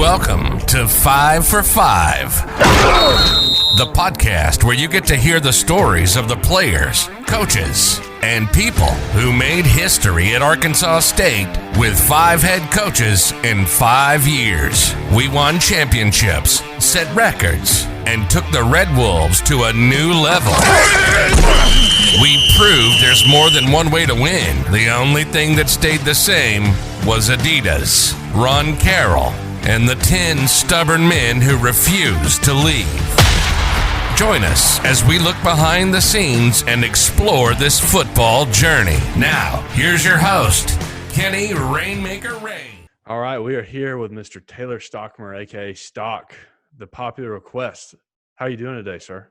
Welcome to 5 for 5, the podcast where you get to hear the stories of the players, coaches, and people who made history at Arkansas State with 5 head coaches in 5 years. We won championships, set records, and took the Red Wolves to a new level. We proved there's more than one way to win. The only thing that stayed the same was Adidas, Ron Carroll, and the 10 stubborn men who refused to leave. Join us as we look behind the scenes and explore this football journey. Now, here's your host, Kenny Rainmaker Rain. All right, we are here with Mr. Taylor Stockemer, a.k.a. Stock, the popular request. How are you doing today, sir?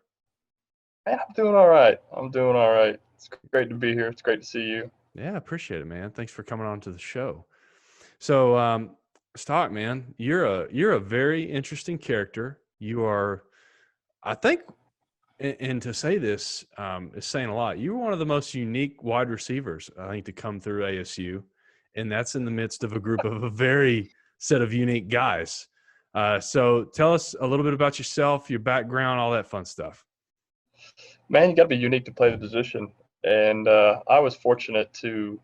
Man, I'm doing all right. It's great to be here. It's great to see you. Yeah, I appreciate it, man. Thanks for coming on to the show. So, Stock, man, you're a very interesting character. You are, I think, and to say this is saying a lot. You were one of the most unique wide receivers, I think, to come through ASU, and that's in the midst of a group of a very set of unique guys. So tell us a little bit about yourself, your background, all that fun stuff. Man, you got to be unique to play the position. And I was fortunate to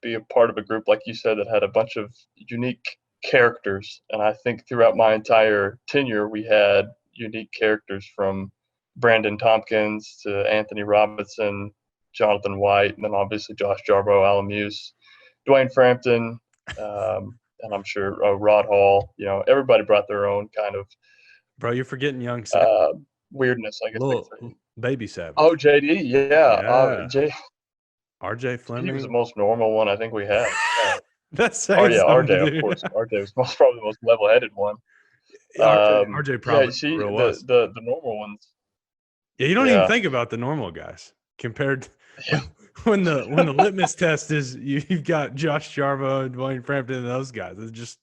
be a part of a group, like you said, that had a bunch of unique characters. And I think throughout my entire tenure, we had unique characters from Brandon Tompkins to Anthony Robinson, Jonathan White, and then obviously Josh Jarbo, Alan Muse, Dwayne Frampton, and I'm sure Rod Hall. You know, everybody brought their own kind of Bro, you're forgetting young Savage. Weirdness, I guess. Little baby Savage. Oh, JD, yeah. RJ Fleming. He was the most normal one I think we had. That's saying RJ, of course. RJ was probably the most level-headed one. RJ probably was. The normal ones. Yeah, you don't even think about the normal guys compared to when the litmus test is you've got Josh Jarbo and Dwayne Frampton and those guys. It's just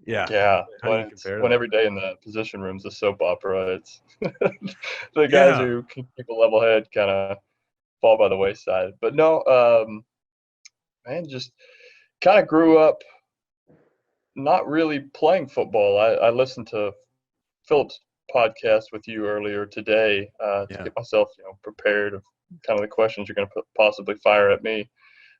when every day in the position room is a soap opera. It's the guys who keep a level head kind of fall by the wayside. But no, man, just kind of grew up not really playing football. I listened to Philip's podcast with you earlier today to get myself, prepared of kind of the questions you're going to possibly fire at me.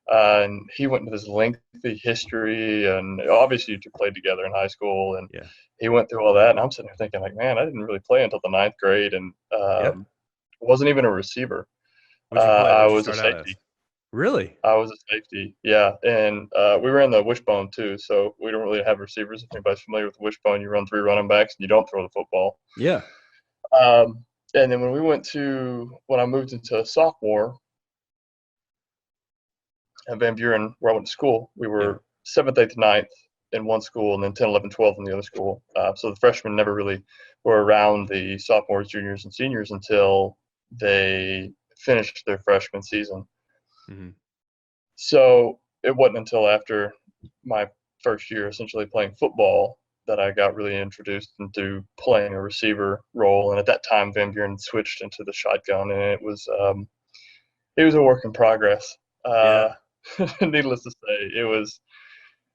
And he went into this lengthy history, and obviously you two played together in high school, and he went through all that. And I'm sitting there thinking, like, man, I didn't really play until the 9th grade, and wasn't even a receiver. I was a safety. Really? I was a safety, yeah. And we ran the wishbone too, so we don't really have receivers. If anybody's familiar with the wishbone, you run 3 running backs and you don't throw the football. Yeah. And then when I moved into sophomore at Van Buren, where I went to school, we were 7th, 8th, 9th in one school, and then 10, 11, 12 in the other school. So the freshmen never really were around the sophomores, juniors, and seniors until they finished their freshman season. Mm-hmm. So it wasn't until after my first year essentially playing football that I got really introduced into playing a receiver role. And at that time, Van Buren switched into the shotgun, and it was a work in progress. Needless to say, it was,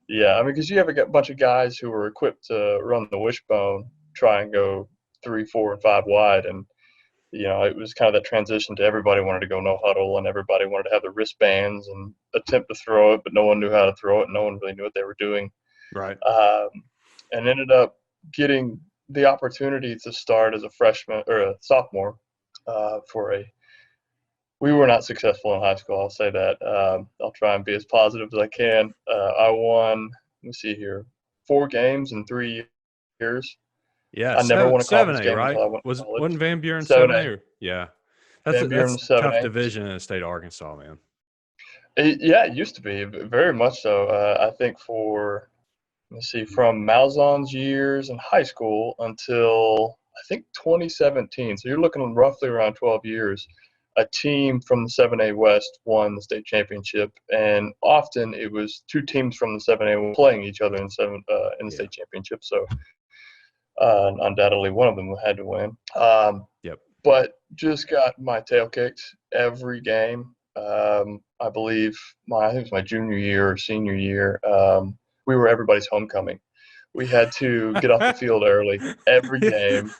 because you have a bunch of guys who were equipped to run the wishbone, try and go 3, 4, and 5 wide. And, it was kind of that transition to everybody wanted to go no huddle, and everybody wanted to have the wristbands and attempt to throw it, but no one knew how to throw it, and no one really knew what they were doing. Right. And ended up getting the opportunity to start as a freshman or a sophomore we were not successful in high school, I'll say that. I'll try and be as positive as I can. I won, let me see here, 4 games in 3 years. Yeah, I never won a conference 7A, game right? until I went to college. Wasn't Van Buren 7A? Yeah. That's a 7A. tough division in the state of Arkansas, man. It used to be, very much so. I think from Malzahn's years in high school until, I think, 2017. So you're looking roughly around 12 years. A team from the 7A West won the state championship, and often it was 2 teams from the 7A playing each other in the state championship. So undoubtedly one of them had to win. But just got my tail kicked every game. I believe I think it was my junior year or senior year. We were everybody's homecoming. We had to get off the field early every game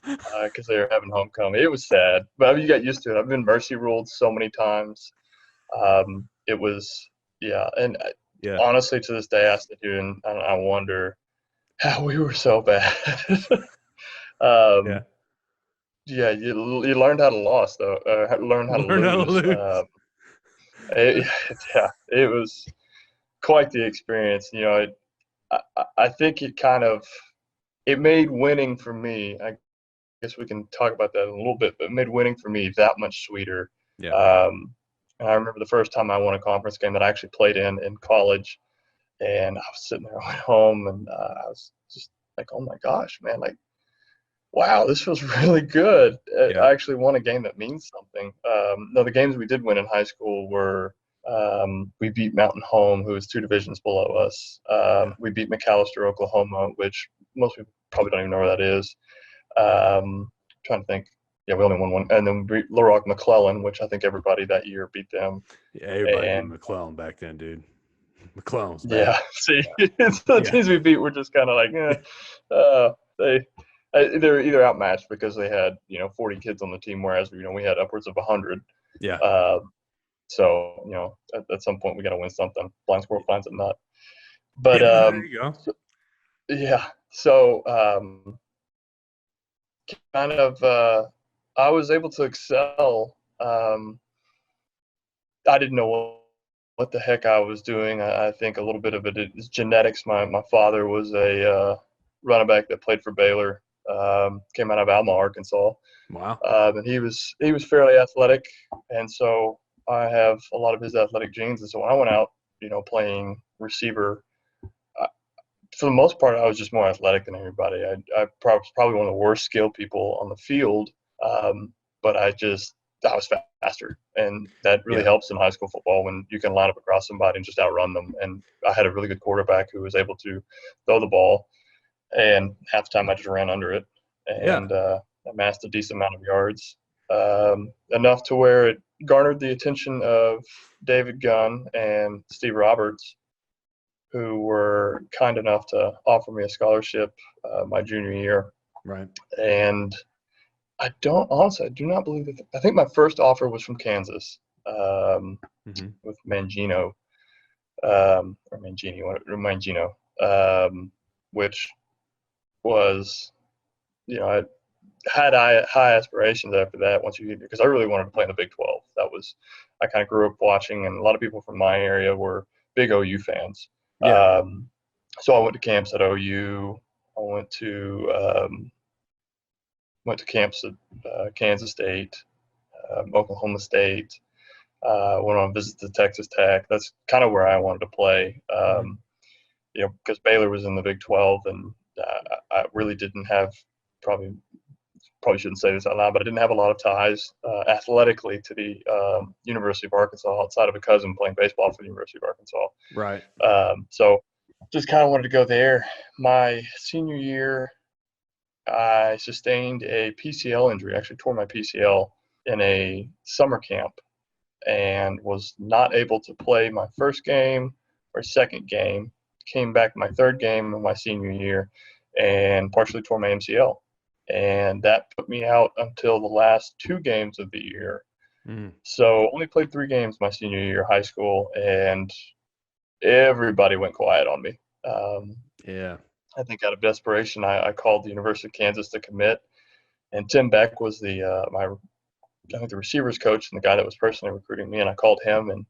because they were having homecoming. It was sad, but I mean, you got used to it. I've been mercy ruled so many times. It was, yeah. And honestly, to this day, I sit here and I wonder how we were so bad. Yeah, you learned how to lose, though. Learn how to Learn how to lose. lose. Yeah, it was quite the experience. You know, I think it made winning for me. I guess we can talk about that in a little bit, but it made winning for me that much sweeter. Yeah. And I remember the first time I won a conference game that I actually played in college, and I was sitting there at home, and I was just like, "Oh my gosh, man! Like, wow, this feels really good." I actually won a game that means something. No, the games we did win in high school were we beat Mountain Home, who was 2 divisions below us. We beat McAllister, Oklahoma, which most people probably don't even know where that is. Trying to think. Yeah, we only won one. And then we beat Little Rock McClellan, which I think everybody that year beat them. Yeah, everybody beat And McClellan back then, dude. McClellan's bad. yeah, see, the teams we beat were just kind of like, they're either outmatched because they had 40 kids on the team, whereas we had upwards of 100. Yeah. So at some point we got to win something. Blind squirrel finds a nut. But there you go. yeah, so kind of I was able to excel. I didn't know what the heck I was doing. I think a little bit of it is genetics. My father was a running back that played for Baylor. Came out of Alma, Arkansas. Wow. And he was fairly athletic, and so I have a lot of his athletic genes. And so when I went out, playing receiver, for the most part, I was just more athletic than everybody. I was probably one of the worst skilled people on the field, but I was faster, and that really helps in high school football when you can line up across somebody and just outrun them. And I had a really good quarterback who was able to throw the ball, and half the time I just ran under it and amassed a decent amount of yards, enough to where it garnered the attention of David Gunn and Steve Roberts, who were kind enough to offer me a scholarship my junior year. Right. And I do not believe that. I think my first offer was from Kansas with Mangino, which was, I had high aspirations after that because I really wanted to play in the Big 12. I kind of grew up watching, and a lot of people from my area were big OU fans. Yeah. So I went to camps at OU. I went to camps at Kansas State, Oklahoma State. Went on a visit to Texas Tech. That's kind of where I wanted to play, because Baylor was in the Big 12, and I really didn't have probably shouldn't say this out loud, but I didn't have a lot of ties athletically to the University of Arkansas outside of a cousin playing baseball for the University of Arkansas. Right. So just kind of wanted to go there. My senior year, I sustained a PCL injury. I actually tore my PCL in a summer camp and was not able to play my first game or second game. Came back my third game of my senior year and partially tore my MCL. And that put me out until the last 2 games of the year. So only played 3 games my senior year of high school, and everybody went quiet on me. I think out of desperation, I called the University of Kansas to commit, and Tim Beck was the receivers coach and the guy that was personally recruiting me, and I called him, and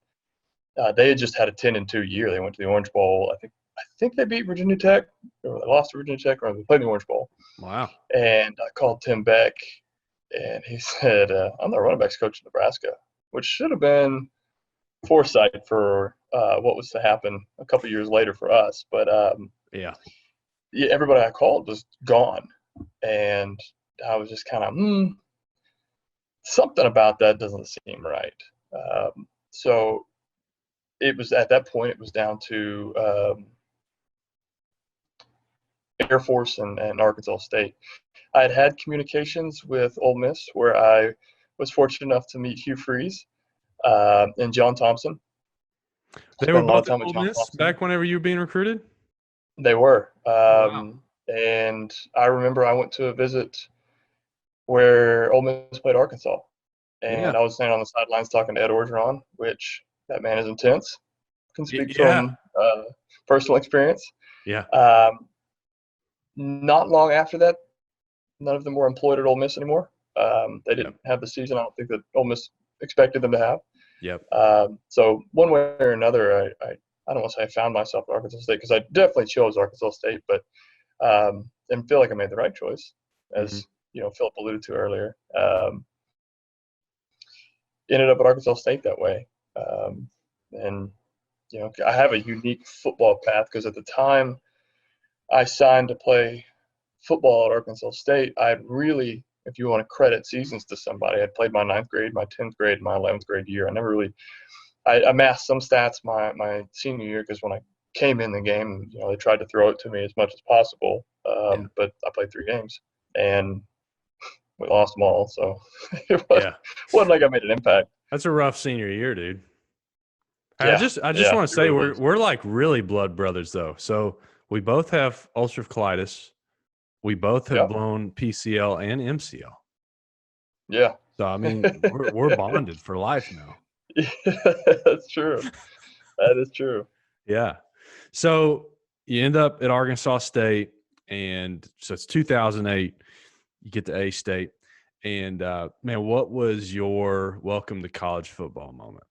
they had just had a 10-2 year. They went to the Orange Bowl. I think they beat Virginia Tech, or they lost to Virginia Tech, or they played in the Orange Bowl. Wow. And I called Tim Beck, and he said, I'm the running backs coach in Nebraska, which should have been foresight for what was to happen a couple years later for us. But everybody I called was gone, and I was just kind of, something about that doesn't seem right. So it was at that point, it was down to Air Force and Arkansas State. I had communications with Ole Miss, where I was fortunate enough to meet Hugh Freeze and John Thompson. They were both at Ole Miss back whenever you were being recruited? They were. Wow. And I remember I went to a visit where Ole Miss played Arkansas. Yeah. And I was standing on the sidelines talking to Ed Orgeron, which that man is intense. Can speak Yeah. from personal experience. Yeah. Not long after that, none of them were employed at Ole Miss anymore. They didn't have the season I don't think that Ole Miss expected them to have. Yep. So one way or another, I don't want to say I found myself at Arkansas State because I definitely chose Arkansas State, but and feel like I made the right choice, as Philip alluded to earlier. Ended up at Arkansas State that way, and I have a unique football path because at the time I signed to play football at Arkansas State, I had really, if you want to credit seasons to somebody, I played my 9th grade, my 10th grade, my 11th grade year. I never really, I amassed some stats my senior year because when I came in the game, they tried to throw it to me as much as possible. But I played 3 games and we lost them all. So it wasn't like I made an impact. That's a rough senior year, dude. Yeah, I just want to say really we're like really blood brothers though. So we both have ulcerative colitis. We both have blown PCL and MCL. Yeah. So I mean, we're bonded for life now. Yeah, that's true. That is true. Yeah. So you end up at Arkansas State, and so it's 2008. You get to A State, and man, what was your welcome to college football moment?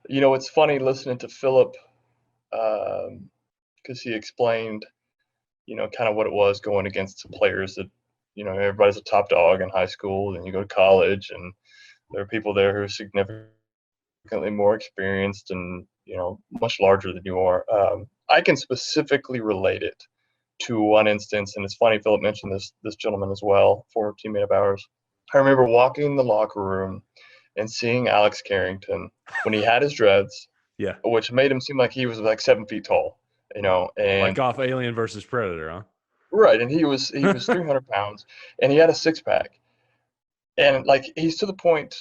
It's funny listening to Philip because he explained, kind of what it was going against some players that, everybody's a top dog in high school, and you go to college, and there are people there who are significantly more experienced and, much larger than you are. I can specifically relate it to one instance, and it's funny Philip mentioned this gentleman as well, former teammate of ours. I remember walking in the locker room and seeing Alex Carrington when he had his dreads, which made him seem like he was like 7 feet tall, and like off Alien versus Predator, huh? Right, and he was 300 pounds, and he had a 6-pack, and like he's to the point.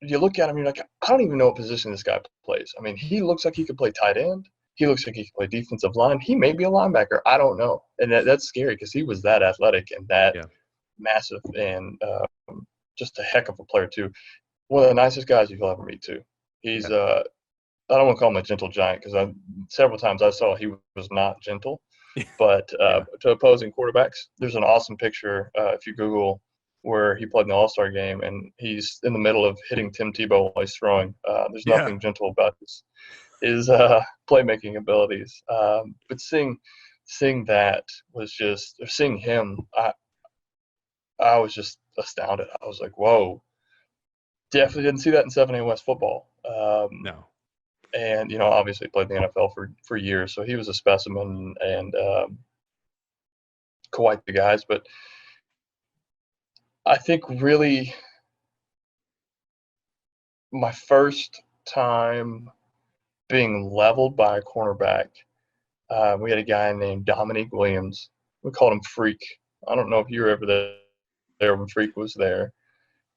You look at him, you're like, I don't even know what position this guy plays. I mean, he looks like he could play tight end. He looks like he could play defensive line. He may be a linebacker. I don't know, and that's scary because he was that athletic and that massive, and just a heck of a player too. One of the nicest guys you'll ever meet too. He's I don't want to call him a gentle giant because several times I saw he was not gentle. But to opposing quarterbacks, there's an awesome picture if you Google where he played in the All-Star game, and he's in the middle of hitting Tim Tebow while he's throwing. There's nothing gentle about his playmaking abilities. But seeing that was just – seeing him, I was just astounded. I was like, whoa. Definitely didn't see that in 7A West football. No. And, obviously played in the NFL for years. So he was a specimen and quite the guys. But I think really my first time being leveled by a cornerback, we had a guy named Dominique Williams. We called him Freak. I don't know if you were ever there when Freak was there.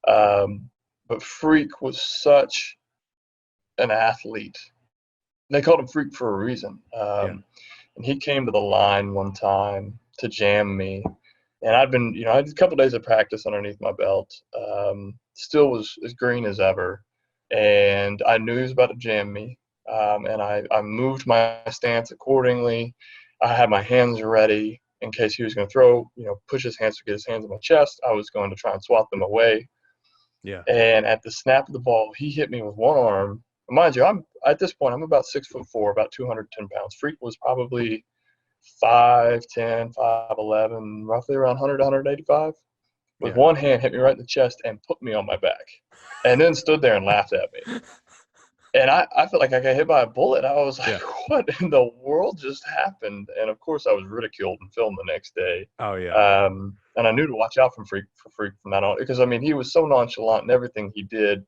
But Freak was such an athlete. They called him Freak for a reason. And he came to the line one time to jam me. And I'd been, I had a couple of days of practice underneath my belt. Still was as green as ever. And I knew he was about to jam me. And I moved my stance accordingly. I had my hands ready in case he was going to throw, push his hands to get his hands on my chest. I was going to try and swat them away. Yeah. And at the snap of the ball, he hit me with one arm. Mind you, at this point, I'm about 6'4", about 210 pounds. Freak was probably 5'10", 5'11", roughly around 100, 185. With one hand, hit me right in the chest and put me on my back, and then stood there and laughed at me. And I felt like I got hit by a bullet. I was like, what in the world just happened? And, of course, I was ridiculed and filmed the next day. Oh, yeah. And I knew to watch out for Freak from that on because, I mean, he was so nonchalant in everything he did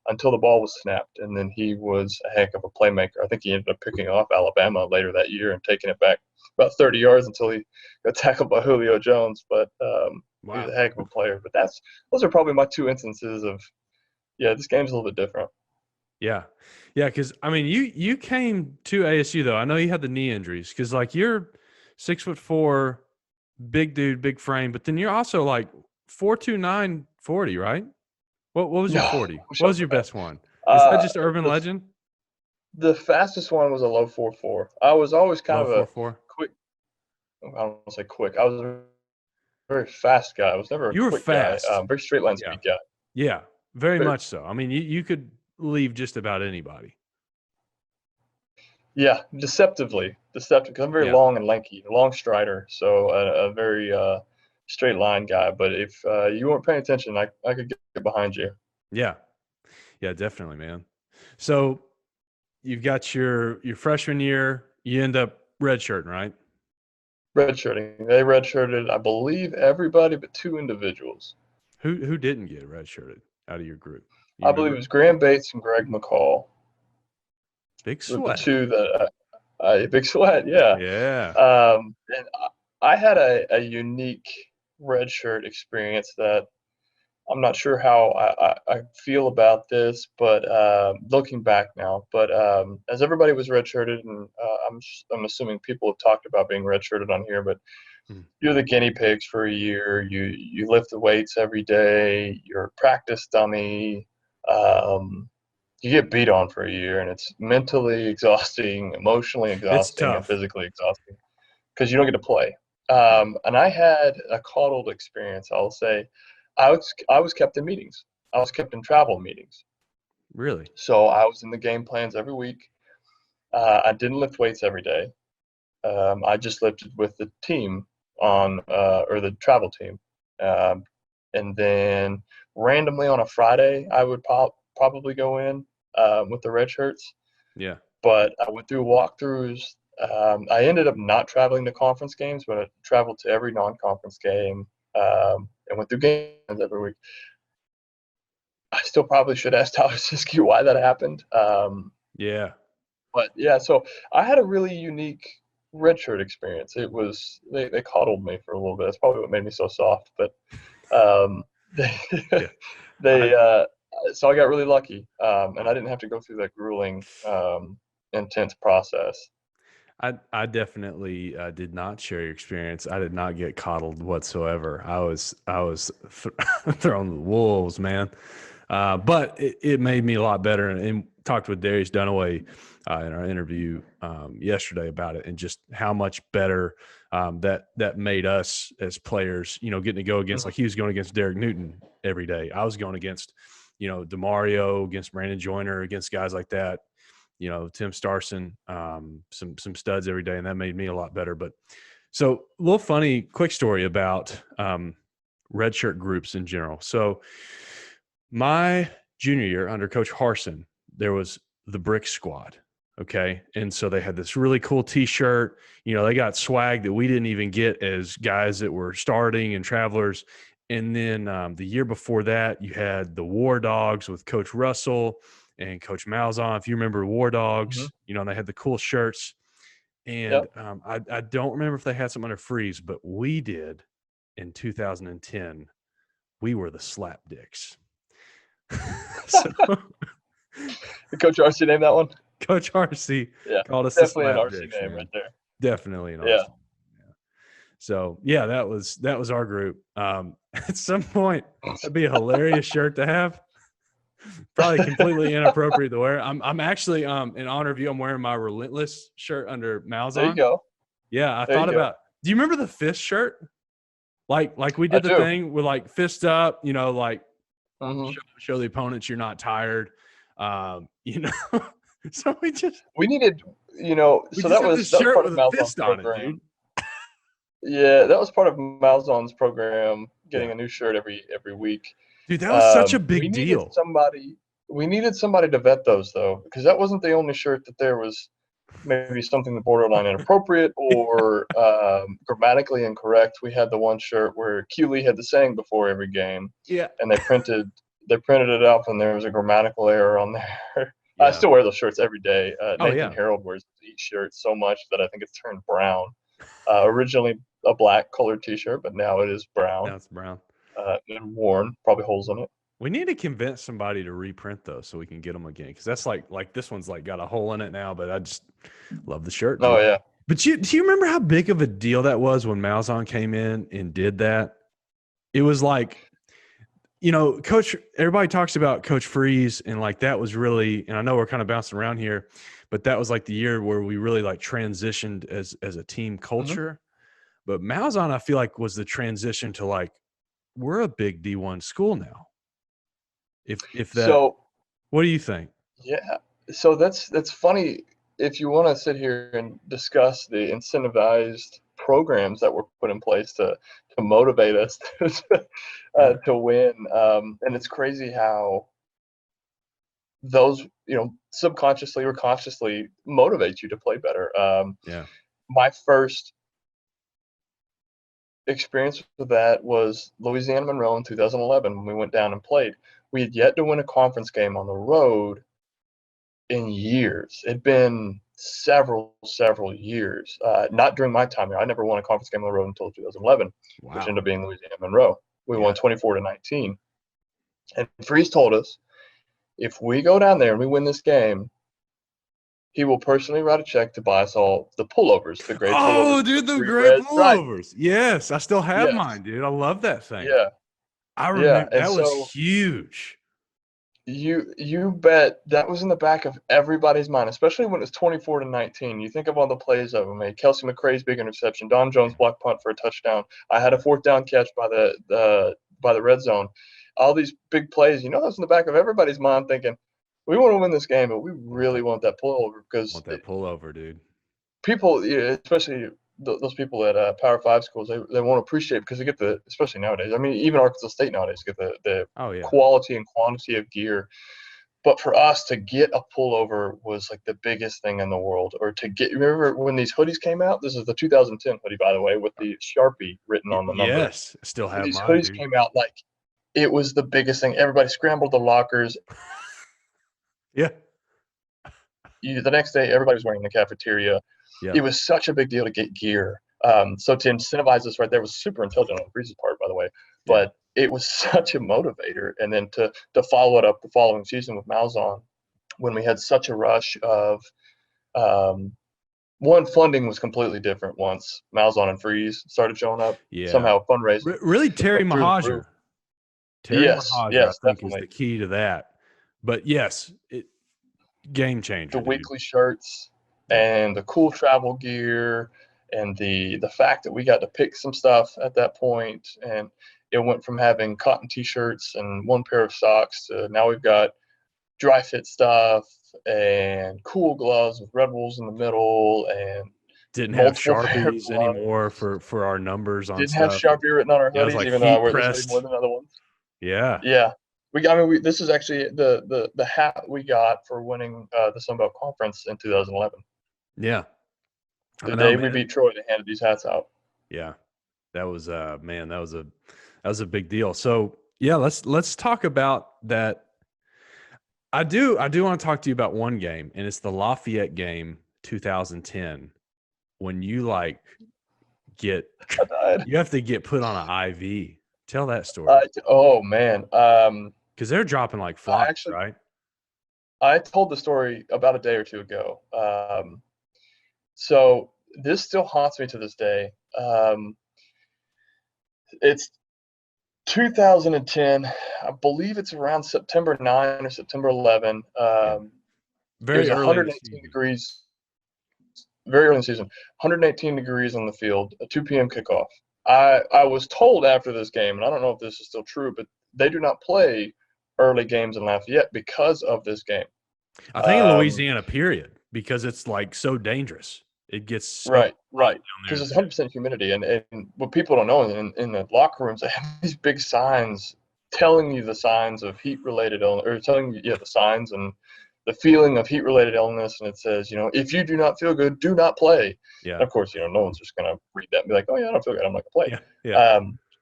until the ball was snapped, and then he was a heck of a playmaker. I think he ended up picking off Alabama later that year and taking it back about 30 yards until he got tackled by Julio Jones. But he was a heck of a player. But those are probably my 2 instances of, this game's a little bit different. Yeah. Yeah, because, I mean, you came to ASU, though. I know you had the knee injuries because, like, you're 6'4", big dude, big frame. But then you're also like 4.29 40, right? What was your No, 40? I What I was your was fast. best one? Is that just urban The legend? fastest one was a low 4.4. I was always kind Low of a 4.4. quick. I don't want to say quick. I was a very fast guy. I was never a You were quick guy. fast. Very straight line Yeah. speed guy. Yeah. Very Very, much so. I mean, you could leave just about anybody. yeah, deceptively deceptive. 'Cause I'm very Yeah. long and lanky, long strider, so a very straight line guy. But if you weren't paying attention, I could get behind you. Yeah. Yeah, definitely, man. So you've got your freshman year, you end up redshirting, right? Redshirting. They redshirted, I believe, everybody but two individuals. Who didn't get redshirted out of your group? You I believe it remember? was Graham Bates and Greg McCall Big were the Sweat. two that Big Sweat, yeah. Yeah. And I had a unique redshirt experience that I'm not sure how I feel about this, but looking back now, but as everybody was redshirted, and I'm assuming people have talked about being redshirted on here, but Mm. you're the guinea pigs for a year. You lift the weights every day. You're a practice dummy. Um, you get beat on for a year, and it's mentally exhausting, emotionally It's exhausting, and tough. physically exhausting because you don't get to play. Yeah. And I had a coddled experience. I'll say, I was kept in meetings. I was kept in travel meetings. Really? So I was in the game plans every week. I didn't lift weights every day. I just lifted with the team or the travel team. Um, and then randomly on a Friday, I would probably go in with the red shirts. Yeah. But I went through walkthroughs. I ended up not traveling to conference games, but I traveled to every non-conference game and went through games every week. I still probably should ask Tyler Siskey why that happened. Yeah. But yeah, so I had a really unique redshirt experience. It was they coddled me for a little bit. That's probably what made me so soft. But they Yeah. they I so I got really lucky, and I didn't have to go through that grueling, intense process. I definitely did not share your experience. I did not get coddled whatsoever. I was thrown to the wolves, man. But it made me a lot better. And talked with Darius Dunaway in our interview yesterday about it, and just how much better that made us as players. You know, getting to go against, Mhm. like, he was going against Derek Newton every day. I was going against, DeMario, against Brandon Joyner, against guys like that. Tim Starson, some studs every day, and that made me a lot better. But so, a little funny, quick story about redshirt groups in general. So, my junior year under Coach Harson, there was the Brick Squad. Okay. And so they had this really cool t-shirt. They got swag that we didn't even get as guys that were starting and travelers. And then the year before that, you had the War Dogs with Coach Russell and Coach Malzahn. If you remember War Mhm. Dogs, they had the cool shirts. And Yep. I don't remember if they had some under Freeze, but we did in 2010. We were the Slap Dicks. So Did Coach RC name that one? Coach RC Yeah, called us the definitely an Slap RC Dicks, name right man. there. Definitely an Yeah. RC. Yeah. So yeah, that was our group. At some point, that'd be a hilarious shirt to have. Probably completely inappropriate to wear. I'm actually in honor of you. I'm wearing my Relentless shirt under There you Malzahn. go. Yeah, I There you thought go. about. Do you remember the fist shirt? Like we I did the do. thing with like fist up. Like Hmm. show the opponents you're not tired. You know. So we just We needed, we so just that had was this that was shirt part with of a Malzahn's fist on it, program. dude. Yeah, that was part of Malzahn's program, getting Yeah. a new shirt every week. Dude, that was such a We big needed deal. somebody. We needed somebody to vet those though, because that wasn't the only shirt that there was maybe something that borderline inappropriate or grammatically incorrect. We had the one shirt where Q Lee had the saying before every game, Yeah. and they printed it up, and there was a grammatical error on there. I Yeah. still wear those shirts every day. Oh Nathan yeah. Harold wears each shirt so much that I think it's turned brown. Originally a black colored T-shirt, but now it is brown That's brown. and worn. Probably holes in it. We need to convince somebody to reprint those so we can get them again. Because that's like this one's like got a hole in it now, but I just love the shirt, Oh dude. yeah, But do you remember how big of a deal that was when Malzahn came in and did that? It was like, Coach, everybody talks about Coach Freeze, and like that was really, and I know we're kind of bouncing around here, but that was like the year where we really like transitioned as a team culture. But Malzahn, I feel like, was the transition to like, we're a big D1 school now. If that, So what do you think? yeah, so that's funny if you want to sit here and discuss the incentivized programs that were put in place to motivate us Yeah. to win. And it's crazy how those, subconsciously or consciously motivate you to play better. Yeah. My first experience with that was Louisiana Monroe in 2011 when we went down and played. We had yet to win a conference game on the road in years. It'd been several years. Not during my time here. I never won a conference game on the road until 2011, which Wow. ended up being Louisiana Monroe. We Yeah. won 24-19. And Freeze told us, if we go down there and we win this game, he will personally write a check to buy us all the pullovers, the great Oh, pullovers, the dude, the 3 great red stripes. pullovers. Yes, I still have Yes. mine, dude. I love that thing. Yeah. I Yeah. remember And that was so huge. you bet that was in the back of everybody's mind, especially when it's 24-19. You think of all the plays I've made. Kelsey McRae's big interception, Don Jones block punt for a touchdown. I had a 4th down catch by the red zone. All these big plays, that's in the back of everybody's mind, thinking we want to win this game, but we really want that pullover because Want that pullover, dude. people, especially those people at Power 5 schools, they won't appreciate because they get especially nowadays. I mean, even Arkansas State nowadays get the Oh yeah. quality and quantity of gear. But for us to get a pullover was like the biggest thing in the world. Or to get, remember when these hoodies came out? This is the 2010 hoodie, by the way, with the Sharpie written on the number. Yes, still When have these mine, hoodies dude. came out, like it was the biggest thing. Everybody scrambled the lockers. Yeah. The next day, everybody was wearing the cafeteria. Yeah. It was such a big deal to get gear. So to incentivize us right there was super intelligent on Breeze's part, by the way. But it was such a motivator. And then to follow it up the following season with Malzahn, when we had such a rush of one, funding was completely different once Malzahn and Freeze started showing up. Yeah. Somehow fundraising Really, Terry went through the roof. Mahaja. Terry Yes, Mahaja, I yes, think, is definitely. the key to that. But yes, game changer, The dude. weekly shirts Yeah. and the cool travel gear and the fact that we got to pick some stuff at that point, and it went from having cotton t-shirts and one pair of socks to now we've got dry fit stuff and cool gloves with red wolves in the middle and Didn't have multiple pair of Sharpies anymore gloves. for our numbers on Didn't have stuff. Sharpie written on our Yeah, it was hoodies, like even though I heat wear this hoodie more pressed. than other ones. Yeah. Yeah. This is actually the hat we got for winning the Sun Belt Conference in 2011. Yeah. The I know, day we man. beat Troy, they handed these hats out. Yeah. That was man, that was a big deal. So yeah, let's talk about that. I do want to talk to you about one game, and it's the Lafayette game 2010 when you like get I died. you have to get put on an IV. Tell that story. Oh man. Because they're dropping like I flies, actually right? I told the story about a day or two ago. So this still haunts me to this day. It's 2010. I believe it's around September 9 or September 11. Yeah. It was Very early in the 118 season. degrees, very early in the season. 118 degrees on the field, a 2 p.m. kickoff. I was told after this game, and I don't know if this is still true, but they do not play early games in Lafayette because of this game. I think in Louisiana, period, because it's like so dangerous. It gets so Right. hot down Because there. it's 100% humidity, and what people don't know in the locker rooms, they have these big signs telling you the signs of heat-related illness, or telling you the signs and the feeling of heat-related illness, and it says, if you do not feel good, do not play. Yeah. And of course, no one's just gonna read that and be like, oh yeah, I don't feel good, I'm not gonna play. Yeah. Yeah.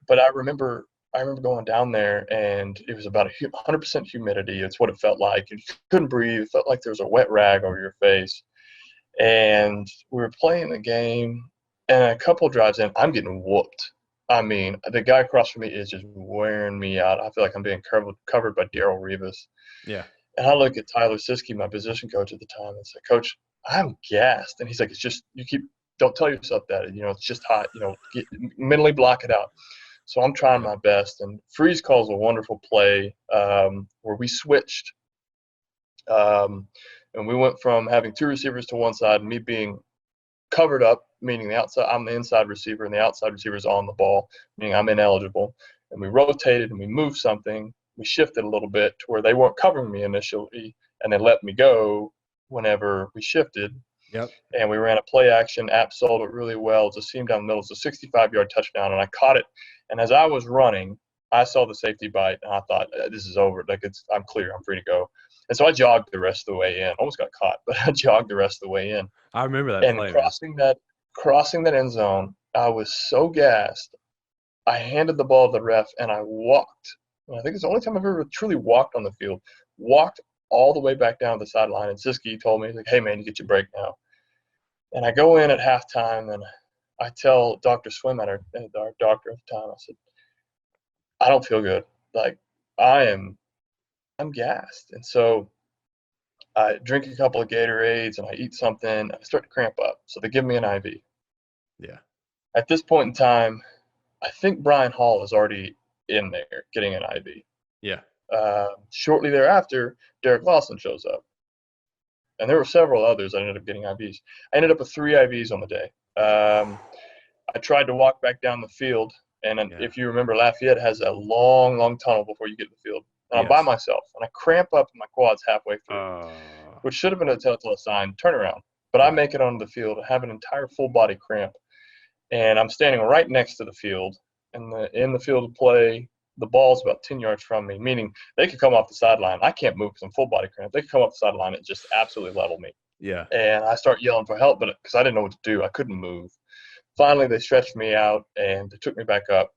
But I remember going down there, and it was about 100% humidity. It's what it felt like. You couldn't breathe. It felt like there was a wet rag over your face. And we were playing the game, and a couple drives in, I'm getting whooped. I mean, the guy across from me is just wearing me out. I feel like I'm being covered by Darrell Rivas. Yeah. And I look at Tyler Siskey, my position coach at the time, and say, Coach, I'm gassed. And he's like, it's just you keep don't tell yourself that. It's just hot. Mentally block it out. So I'm trying my best. And freeze call is a wonderful play where we switched. And we went from having two receivers to one side, and me being covered up, meaning the outside, I'm the inside receiver, and the outside receiver is on the ball, meaning I'm ineligible. And we rotated and we moved something. We shifted a little bit to where they weren't covering me initially, and they let me go whenever we shifted. Yep. And we ran a play action, app sold it really well. It's a seam down the middle. It's a 65-yard touchdown, and I caught it. And as I was running, I saw the safety bite, and I thought, this is over. I'm clear. I'm free to go. And so I jogged the rest of the way in. Almost got caught, but I jogged the rest of the way in. I remember that and play. crossing that end zone, I was so gassed. I handed the ball to the ref, and I walked. And I think it's the only time I've ever truly walked on the field. Walked all the way back down to the sideline, and Siski told me, he's like, hey, man, you get your break now. And I go in at halftime, and I tell Dr. Swim, our doctor at the time, I said, I don't feel good. Like, I'm gassed. And so I drink a couple of Gatorades and I eat something and I start to cramp up. So they give me an IV. Yeah. At this point in time, I think Brian Hall is already in there getting an IV. Yeah. Shortly thereafter, Derek Lawson shows up. And there were several others that ended up getting IVs. I ended up with 3 IVs on the day. I tried to walk back down the field. And if you remember, Lafayette has a long, long tunnel before you get to the field. And I'm by myself, and I cramp up in my quads halfway through, which should have been a telltale sign, turn around. But I make it onto the field, I have an entire full body cramp, and I'm standing right next to the field. And in the field of play, the ball's about 10 yards from me, meaning they could come off the sideline. I can't move because I'm full body cramp. They could come off the sideline and just absolutely level me. Yeah. And I start yelling for help, but because I didn't know what to do, I couldn't move. Finally, they stretched me out, and they took me back up,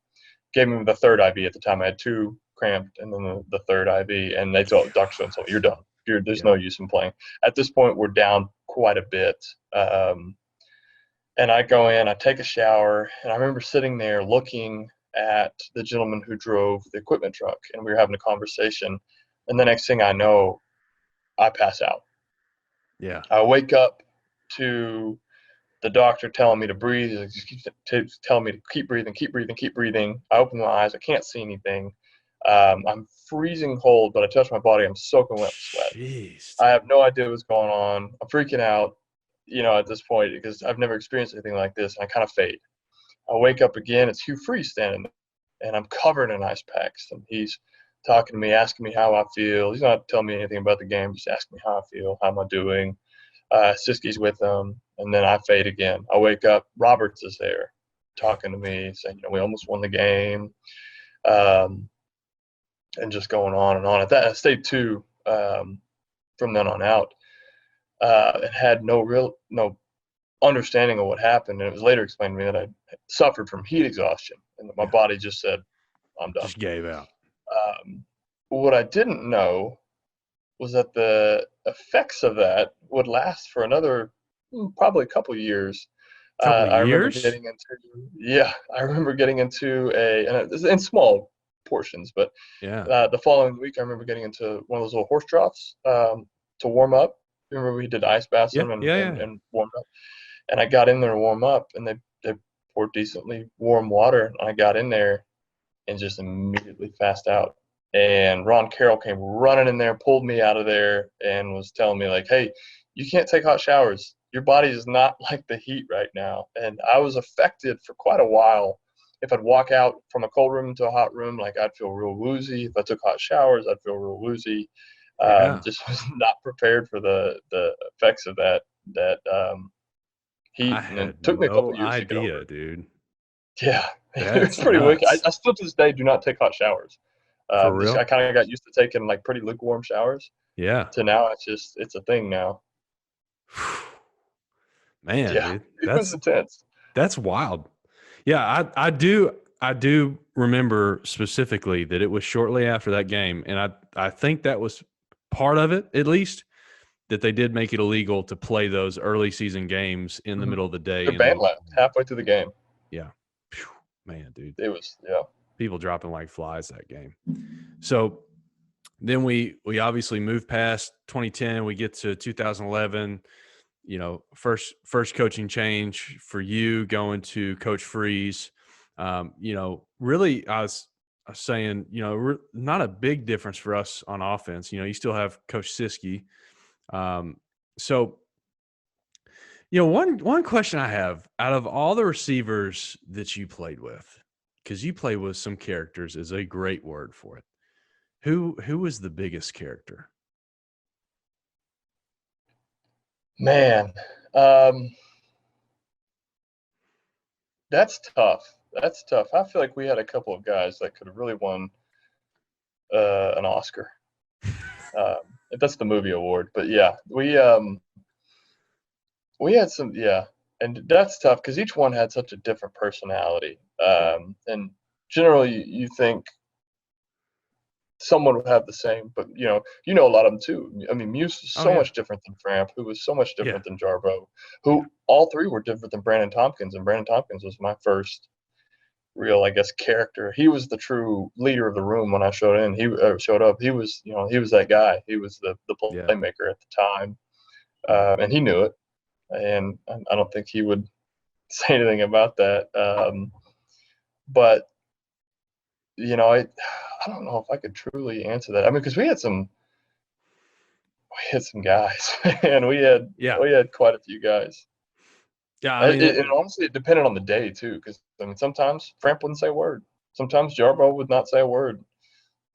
gave me the 3rd IV. At the time, I had 2 cramped, and then the 3rd IV, and they told Dr. So-and-so, you're done. There's no use in playing. At this point, we're down quite a bit. And I go in, I take a shower, and I remember sitting there looking at the gentleman who drove the equipment truck, and we were having a conversation. And the next thing I know, I pass out. Yeah. I wake up to the doctor telling me to breathe. He keeps telling me to keep breathing, keep breathing, keep breathing. I open my eyes. I can't see anything. I'm freezing cold, but I touch my body. I'm soaking wet with sweat. Jeez, I have no idea what's going on. I'm freaking out, at this point because I've never experienced anything like this, and I kind of fade. I wake up again. It's Hugh Freeze standing there, and I'm covered in ice packs, and he's talking to me, asking me how I feel. He's not telling me anything about the game, just asking me how I feel, how am I doing. Siski's with him, and then I fade again. I wake up. Roberts is there talking to me, saying, we almost won the game. And just going on and on. At that, I stayed 2 from then on out, and had no understanding of what happened. And it was later explained to me that I suffered from heat exhaustion, and that my body just said, "I'm done." Just gave out. What I didn't know was that the effects of that would last for another probably a couple years. I remember getting into and in small portions, but the following week I remember getting into one of those little horse troughs to warm up. Remember we did ice baths and warmed up, and I got in there to warm up, and they poured decently warm water, and I got in there and just immediately passed out. And Ron Carroll came running in there, pulled me out of there, and was telling me, like, hey, you can't take hot showers. Your body is not like the heat right now. And I was affected for quite a while. If I'd walk out from a cold room into a hot room, like, I'd feel real woozy. If I took hot showers, I'd feel real woozy. Just was not prepared for the effects of that heat. And it took me a couple years to get over it. Dude. Yeah, it's pretty wicked. I still to this day do not take hot showers. For real? I kind of got used to taking like pretty lukewarm showers. Yeah. To now, it's a thing now. Man, dude, it was intense. That's wild. Yeah, I do remember specifically that it was shortly after that game, and I think that was part of it, at least, that they did make it illegal to play those early season games in the middle of the day. The band left halfway through the game. Yeah. Whew. Man, dude. It was, people dropping like flies that game. So then we obviously move past 2010. We get to 2011. first coaching change for you going to Coach Freeze. Really, I was saying, not a big difference for us on offense. You still have Coach Siski. So, one question I have, out of all the receivers that you played with, because you play with some characters is a great word for it. Who was the biggest character? Man, that's tough. That's tough. I feel like we had a couple of guys that could have really won an Oscar. That's the movie award, but yeah, we had some, yeah, and that's tough because each one had such a different personality. And generally, you think someone would have the same, but a lot of them too. I mean, Muse is Oh, so yeah. much different than Framp, who was so much different Yeah. than Jarbo, who all three were different than Brandon Tompkins, and Brandon Tompkins was my first real, I guess, character. He was the true leader of the room when I showed in. He showed up. He was, he was that guy. He was the Yeah. playmaker at the time, and he knew it. And I don't think he would say anything about that. But I don't know if I could truly answer that. I mean, because we had some guys, and we had quite a few guys. Yeah, I mean, And honestly, it depended on the day too. Because I mean, sometimes Framp wouldn't say a word. Sometimes Jarbo would not say a word.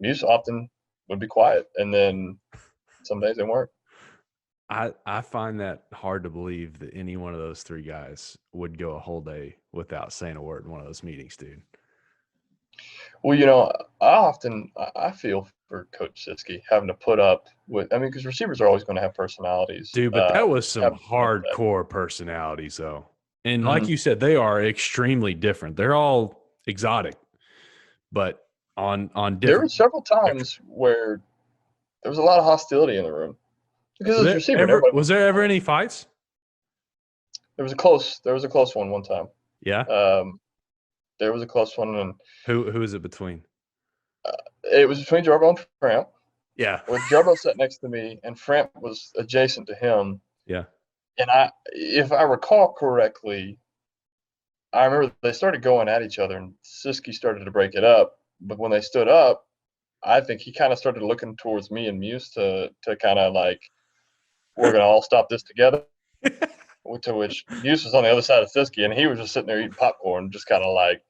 Muse often would be quiet, and then some days they weren't. I find that hard to believe that any one of those three guys would go a whole day without saying a word in one of those meetings, dude. Well, I feel for Coach Siski having to put up with. I mean, because receivers are always going to have personalities. Dude, but that was some having to put up with that. hardcore personalities, though. And like Mhm. you said, they are extremely different. They're all exotic, but on There were different. several times where there was a lot of hostility in the room because Was as a there receiver, ever, everybody was there ever any fights? there was a close one time. Yeah. There was a close one, and Who is it between? it was between Jarbo and Framp. Yeah. With Jarbo sat next to me, and Framp was adjacent to him. Yeah. And if I recall correctly, I remember they started going at each other, and Siski started to break it up. But when they stood up, I think he kind of started looking towards me and Muse to kind of like, we're gonna all stop this together. To which Muse was on the other side of Siski, and he was just sitting there eating popcorn, just kind of like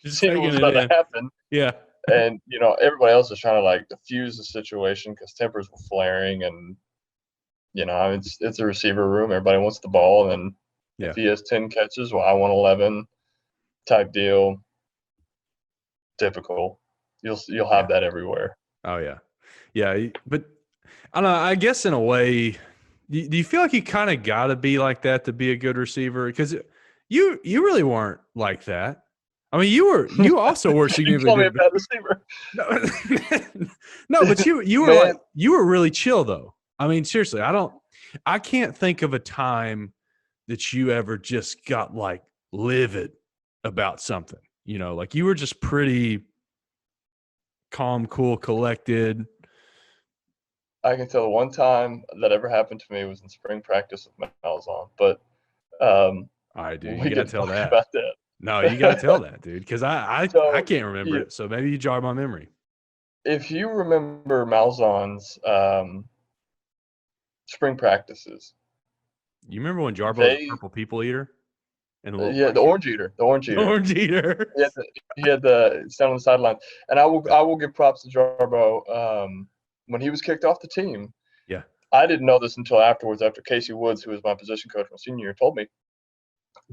Just seeing what was taking it about in. to happen. Yeah. And everybody else was trying to like diffuse the situation because tempers were flaring, and it's a receiver room. Everybody wants the ball, and Yeah. if he has 10 catches, well, I want 11 type deal. Typical. You'll have that everywhere. Oh yeah. Yeah. But I don't know. I guess in a way, do you feel like you kind of got to be like that to be a good receiver? Because you really weren't like that. I mean, you also were You call me significantly a bad receiver. No, no, but you were Man. like you were really chill though. I mean, seriously, I can't think of a time that you ever just got like livid about something. Like you were just pretty calm, cool, collected. I can tell the one time that ever happened to me was in spring practice with Malzahn, but All right, dude, you we gotta didn't tell talk that. about that. No, you gotta tell that, dude, because I So, can't remember yeah, it. So maybe you jog my memory. if you remember Malzahn's spring practices, You remember when Jarbo was a they purple people eater in a little yeah, the orange eater, orange eater? He had the stand on the sideline, and I will give props to Jarbo. When he was kicked off the team, Yeah. I didn't know this until afterwards, after Casey Woods, who was my position coach my senior year, told me.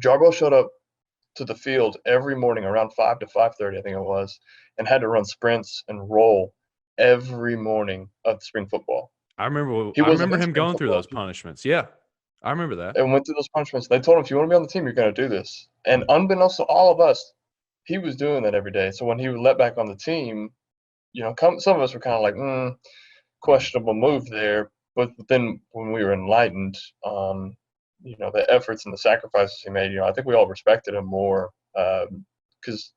Jarbo showed up to the field every morning around 5 to 5:30, I think it was, and had to run sprints and roll every morning of the spring football. I remember He wasn't in him spring going through football, those punishments. Yeah. I remember that. and went through those punishments. They told him, if you want to be on the team, you're going to do this. And unbeknownst to all of us, he was doing that every day. So when he was let back on the team, some of us were kind of like, questionable move there. But then when we were enlightened on, the efforts and the sacrifices he made, I think we all respected him more because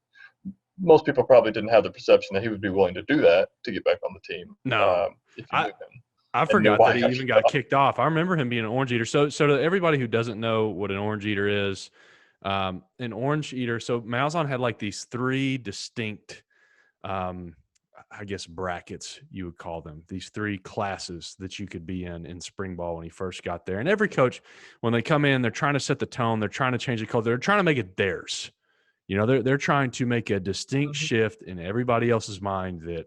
most people probably didn't have the perception that he would be willing to do that to get back on the team. No. If you I knew him. I and knew forgot why that I he got even kicked got off. kicked off. I remember him being an orange eater. So to everybody who doesn't know what an orange eater is, an orange eater. So Malzahn had like these three distinct, I guess, brackets, you would call them, these three classes that you could be in spring ball when he first got there. And every coach, when they come in, they're trying to set the tone. They're trying to change the culture. They're trying to make it theirs. You know, they're trying to make a distinct shift in everybody else's mind that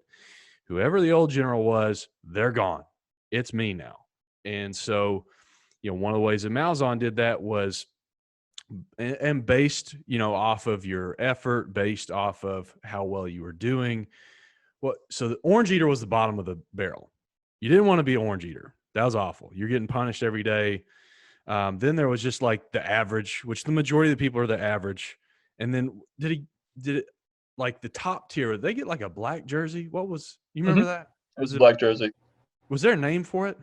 whoever the old general was, they're gone. It's me now. And so, you know, one of the ways that Malzahn did that was, and based, you know, off of your effort, based off of how well you were doing. Well, so the orange eater was the bottom of the barrel. You didn't want to be an orange eater. That was awful. You're getting punished every day. Then there was just like the average, which the majority of the people are the average. And then did it like the top tier? Did they get like a black jersey? What was, you remember that? It was a black jersey. Was there a name for it?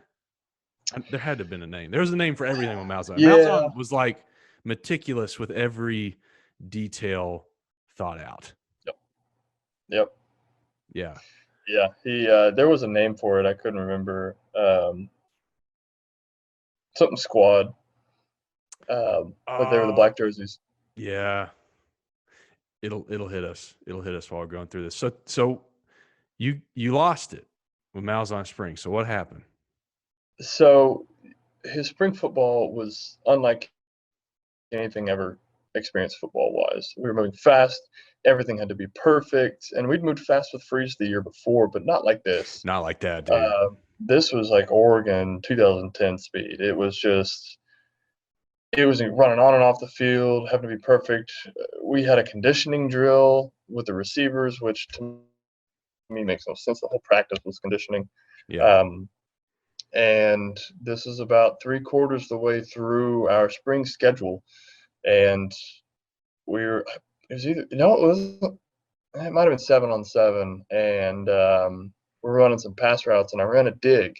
There had to have been a name. There was a name for everything with Malzahn. Yeah. Malzahn was like meticulous with every detail thought out. Yep. Yeah. Yeah. He there was a name for it. I couldn't remember. Something squad. But they were the black jerseys. Yeah. It'll hit us. It'll hit us while we're going through this. So you lost it with Malzahn Spring. So what happened? So his spring football was unlike anything ever experienced football wise. We were moving fast. Everything had to be perfect. And we'd moved fast with Freeze the year before, but not like this. Not like that, dude. This was like Oregon 2010 speed. It was running on and off the field, having to be perfect. We had a conditioning drill with the receivers, which to me makes no sense. The whole practice was conditioning. Yeah. And this is about 3/4 the way through our spring schedule. And it might have been 7-on-7. And we're running some pass routes, and I ran a dig.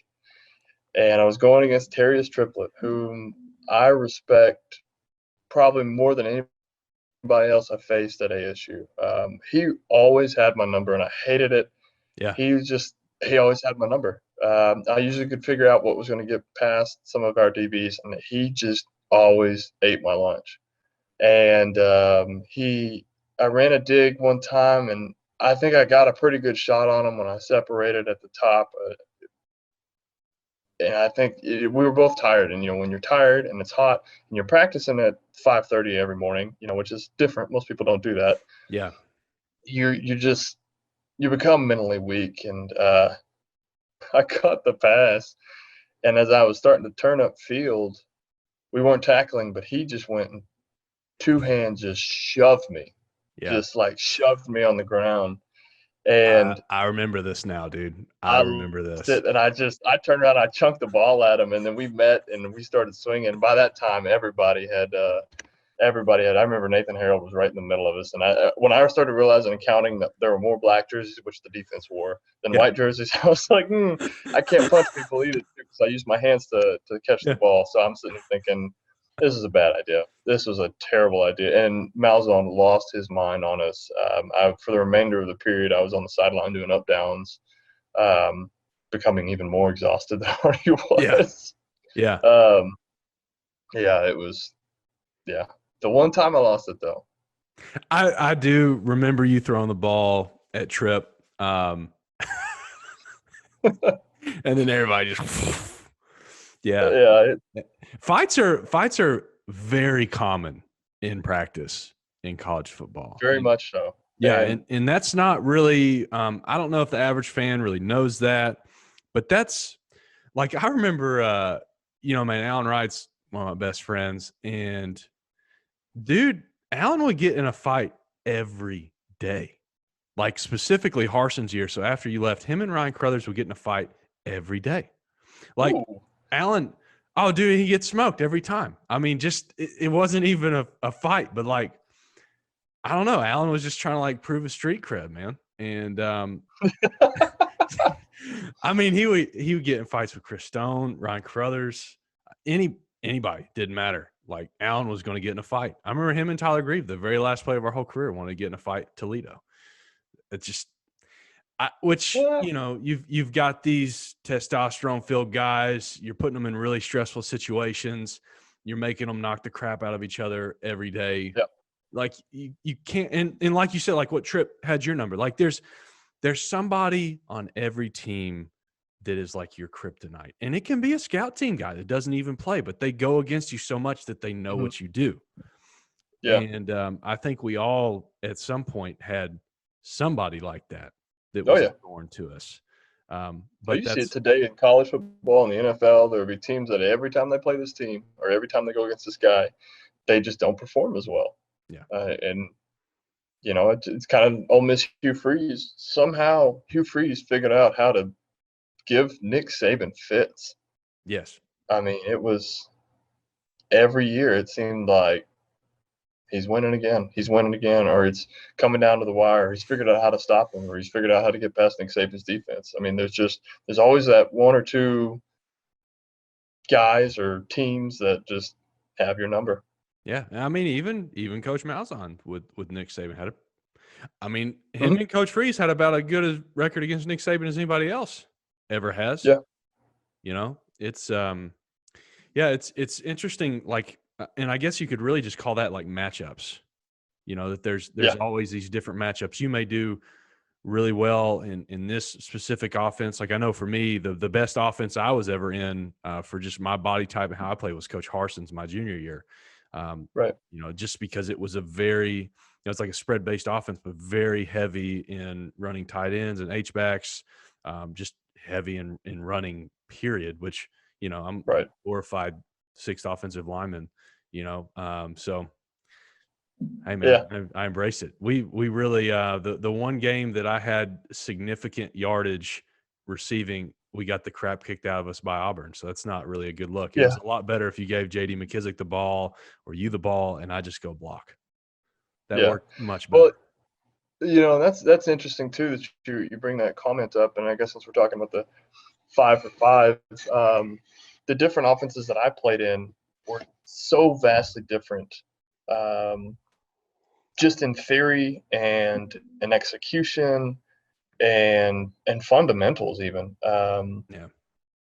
And I was going against Terrius Triplett, whom I respect probably more than anybody else I faced at ASU. He always had my number, and I hated it. Yeah. He always had my number. I usually could figure out what was going to get past some of our DBs, and he just always ate my lunch. And I ran a dig one time, and I think I got a pretty good shot on him when I separated at the top. And I think we were both tired. And, you know, when you're tired and it's hot and you're practicing at 5:30 every morning, you know, which is different. Most people don't do that. Yeah. You become mentally weak. And I caught the pass. And as I was starting to turn up field, we weren't tackling, but he just went and two hands just shoved me. Yeah. Just like shoved me on the ground. And I remember this now, dude. I remember this. And I turned around, I chunked the ball at him, and then we met and we started swinging. By that time, everybody had. I remember Nathan Harold was right in the middle of us, and when I started realizing and counting that there were more black jerseys, which the defense wore, than white jerseys, I was like, I can't punch people either because I use my hands to catch the ball. So I'm sitting there thinking, this is a bad idea. This was a terrible idea. And Malzahn lost his mind on us. For the remainder of the period, I was on the sideline doing up downs, becoming even more exhausted than I already was. Yeah. It was. Yeah. The one time I lost it, though. I do remember you throwing the ball at Tripp. And then everybody just, Yeah. Fights are very common in practice in college football. Very much so. Yeah. And that's not really, I don't know if the average fan really knows that, but that's like, I remember, man, Alan Wright's one of my best friends, and dude, Alan would get in a fight every day, like specifically Harson's year. So after you left, him and Ryan Crothers would get in a fight every day. Like Alan, oh, dude, he gets smoked every time. I mean, just it wasn't even a fight, but like, I don't know. Alan was just trying to like prove a street cred, man. And I mean, he would get in fights with Chris Stone, Ryan Crothers, anybody, didn't matter. Like Allen was going to get in a fight. I remember him and Tyler Grieve, the very last play of our whole career, wanted to get in a fight at Toledo. It's just, Which, Yeah. you've got these testosterone-filled guys. You're putting them in really stressful situations. You're making them knock the crap out of each other every day. Yep. Like you can't, and like you said, like what Tripp had your number. Like there's somebody on every team that is like your kryptonite, and it can be a scout team guy that doesn't even play, but they go against you so much that they know Mhm. what you do. Yeah. And I think we all at some point had somebody like that Oh, was yeah. born to us. So But you see it that's today in college football and the NFL. There'll be teams that every time they play this team or every time they go against this guy, they just don't perform as well. Yeah. And it's kind of Ole Miss Hugh Freeze. Somehow Hugh Freeze figured out how to give Nick Saban fits. yes. I mean, it was every year it seemed like he's winning again, or it's coming down to the wire. He's figured out how to stop him, or he's figured out how to get past Nick Saban's defense. I mean, there's always that one or two guys or teams that just have your number. Yeah. I mean, even Coach Malzahn with Nick Saban had him Mhm. and Coach Freeze had about as good a record against Nick Saban as anybody else ever has. Yeah. It's it's interesting. Like, and I guess you could really just call that like matchups. That there's Yeah. always these different matchups. You may do really well in this specific offense. Like I know for me, the best offense I was ever in for just my body type and how I played was Coach Harson's my junior year. Right. Just because it was a very, it's like a spread based offense, but very heavy in running tight ends and H backs, just heavy in running period. Which I'm Right. glorified sixth offensive lineman. So. Hey Yeah. man, I embrace it. We really the one game that I had significant yardage receiving, we got the crap kicked out of us by Auburn. So that's not really a good look. It Yeah. was a lot better if you gave JD McKissick the ball or you the ball and I just go block. That Yeah. worked much Well, better. that's interesting too that you bring that comment up, and I guess since we're talking about the 5 for 5, the different offenses that I played in were so vastly different. Just in theory and in execution and fundamentals even. Yeah.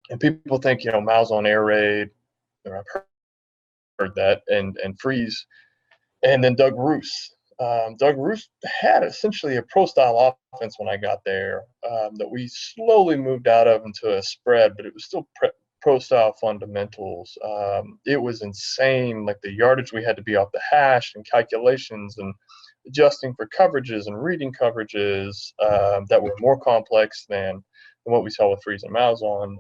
And people think, Miles on air raid, or I've heard that, and Freeze, and then Doug Roos. Doug Roos had essentially a pro style offense when I got there that we slowly moved out of into a spread, but it was still pro style fundamentals. It was insane, like the yardage we had to be off the hash and calculations and adjusting for coverages and reading coverages that were more complex than what we saw with Freeze and Malzahn.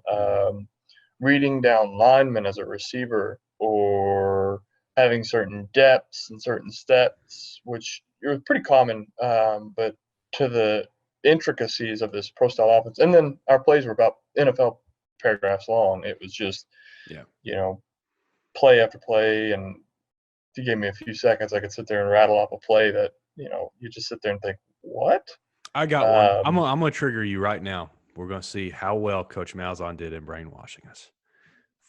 Reading down linemen as a receiver or having certain depths and certain steps, which was pretty common, but to the intricacies of this pro style offense. And then our plays were about NFL paragraphs long. It was just, play after play. And if you gave me a few seconds, I could sit there and rattle off a play that, you just sit there and think, what? I got one. I'm gonna trigger you right now. We're gonna see how well Coach Malzahn did in brainwashing us.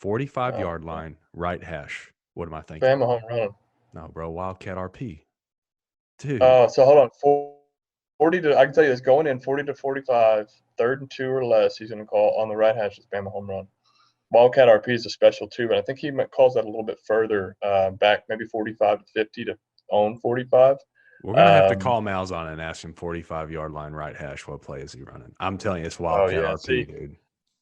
45-yard line, right hash. What am I thinking? Bama home run. No, bro, Wildcat RP. Dude. So hold on. 40 to, I can tell you this, going in 40 to 45, 3rd and 2 or less, he's going to call on the right hash is Bama home run. Wildcat RP is a special too, but I think he calls that a little bit further back, maybe 45 to 50 to own 45. We're going to have to call Malzahn and ask him 45-yard line right hash. What play is he running? I'm telling you, it's Wildcat RP, dude.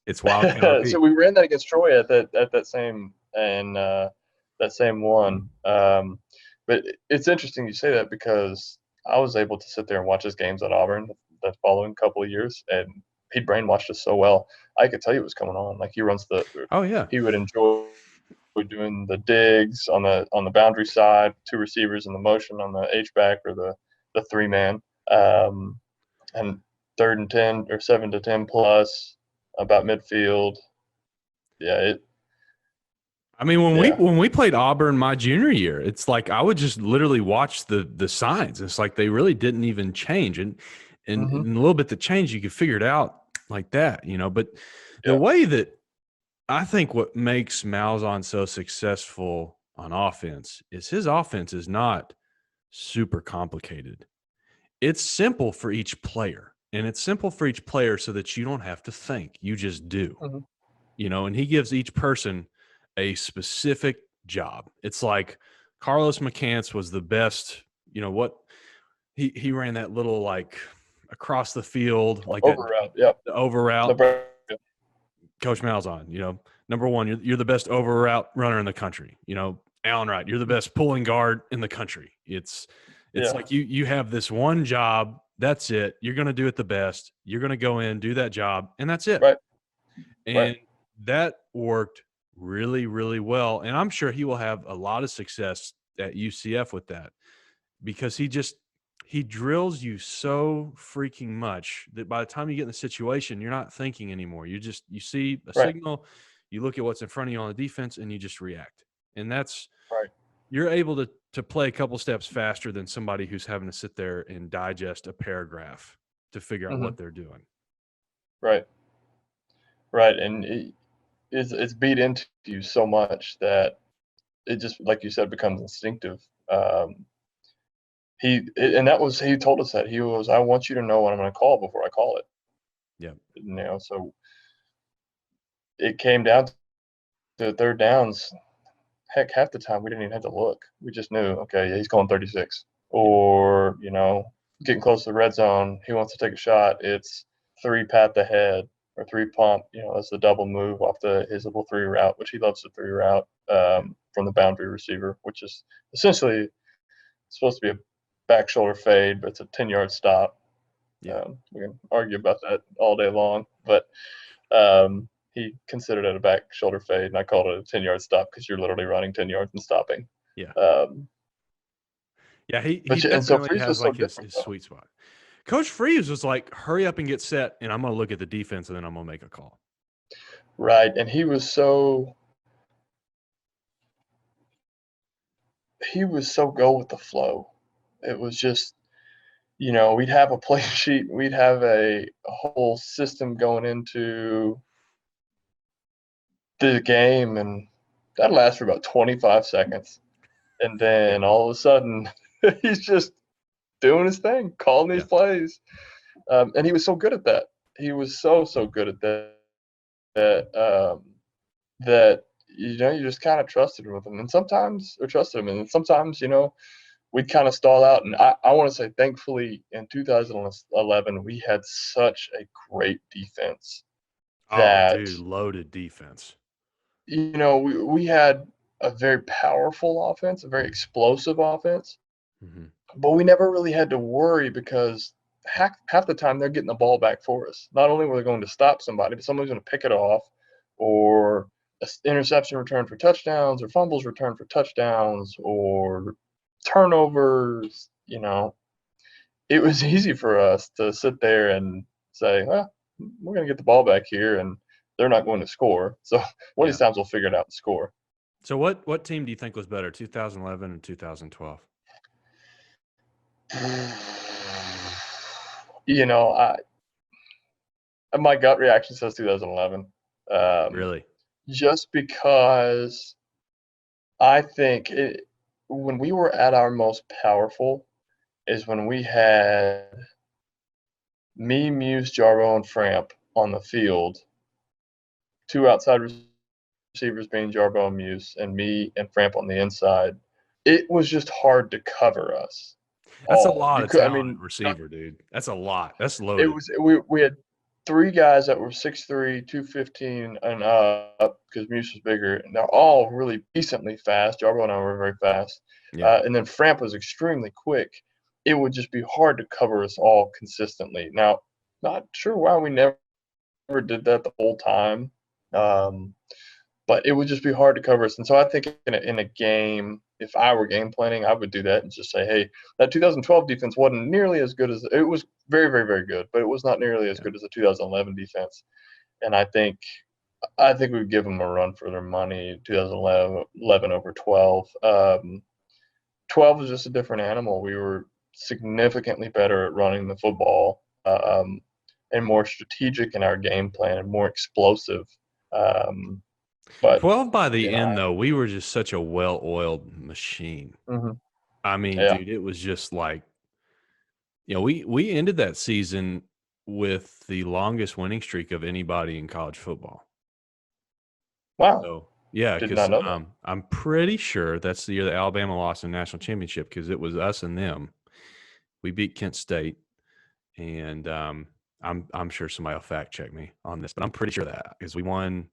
It's Wildcat RP. So we ran that against Troy at that same and that same one. But it's interesting you say that because I was able to sit there and watch his games at Auburn the following couple of years, and he brainwashed us so well. I could tell you what was going on. Like he runs he would enjoy doing the digs on the boundary side, 2 receivers in the motion on the H back or the 3-man, and 3rd and 10 or 7 to 10 plus about midfield. Yeah, when we played Auburn my junior year, it's like I would just literally watch the signs. It's like they really didn't even change, and a little bit that changed, you could figure it out like that, But the way that I think what makes Malzahn so successful on offense is his offense is not super complicated. It's simple for each player. and it's simple for each player so that you don't have to think. You just do. Mhm. And he gives each person a specific job. It's like Carlos McCants was the best, what he ran that little like across the field, like that Over route. Yep. the over route. Nebraska. Coach Malzahn, number one, you're the best over route runner in the country. Alan Wright, you're the best pulling guard in the country. It's Yeah. like you have this one job. That's it. You're going to do it the best. You're going to go in, do that job, and that's it. Right. And Right. that worked really, really well. And I'm sure he will have a lot of success at UCF with that, because he drills you so freaking much that by the time you get in the situation, you're not thinking anymore. You see a Right. signal, you look at what's in front of you on the defense, and you just react. And that's Right. you're able to play a couple steps faster than somebody who's having to sit there and digest a paragraph to figure out Mhm. what they're doing. Right. Right. And it's beat into you so much that it just, like you said, becomes instinctive. He told us that I want you to know what I'm going to call before I call it. Yeah. So it came down to the third downs. Heck, half the time we didn't even have to look. We just knew, okay, yeah, he's calling 36. Or, getting close to the red zone, he wants to take a shot. It's 3 pat the head or 3 pump. That's the double move off his little 3 route, which he loves the 3 route from the boundary receiver, which is essentially supposed to be a back shoulder fade, but it's a 10-yard stop. Yeah. We can argue about that all day long, but he considered it a back shoulder fade, and I called it a 10-yard stop because you're literally running 10 yards and stopping. Yeah. Um, Yeah. He and so definitely Freeze has was so like his different, though. sweet spot. Coach Freeze was like, hurry up and get set, and I'm going to look at the defense, and then I'm going to make a call. Right, and he was so go with the flow. It was just, we'd have a play sheet, we'd have a whole system going into the game, and that lasts for about 25 seconds. And then all of a sudden, he's just doing his thing, calling these plays. And he was so good at that. He was so good at that you just kind of trusted him with him. And sometimes we'd kind of stall out. And I want to say, thankfully, in 2011, we had such a great defense that, dude, loaded defense. we had a very powerful offense, a very explosive offense. Mm-hmm. But we never really had to worry because half the time they're getting the ball back for us. Not only were they going to stop somebody, but somebody's going to pick it off, or an interception return for touchdowns, or fumbles return for touchdowns, or turnovers. It was easy for us to sit there and say, well, we're going to get the ball back here, and they're not going to score. So one of these times we'll figure it out and score. So what team do you think was better, 2011 and 2012? My gut reaction says 2011. Really? Just because I think when we were at our most powerful is when we had me, Muse, Jarbo, and Framp on the field, 2 outside receivers being Jarbo and Muse, and me and Framp on the inside. It was just hard to cover us. That's a lot of talent at receiver, dude. That's a lot. That's loaded. We had 3 guys that were 6'3", 215 and up, because Muse was bigger, and they're all really decently fast. Jarbo and I were very fast. Yeah. And then Framp was extremely quick. It would just be hard to cover us all consistently. Now, not sure why we never did that the whole time, but it would just be hard to cover us. And so I think in a game, if I were game planning, I would do that and just say, hey, that 2012 defense wasn't nearly as good as – it was very, very, very good, but it was not nearly as good as the 2011 defense. And I think we'd give them a run for their money, 2011 over 12. 12 was just a different animal. We were significantly better at running the football, and more strategic in our game plan and more explosive. But 12 by the end, though, we were just such a well-oiled machine. Mm-hmm. I mean, dude, it was just like, we ended that season with the longest winning streak of anybody in college football. Wow. So, yeah, Did because not know that. I'm pretty sure that's the year that Alabama lost in the national championship because it was us and them. We beat Kent State, and I'm sure somebody will fact check me on this, but I'm pretty sure that because we won,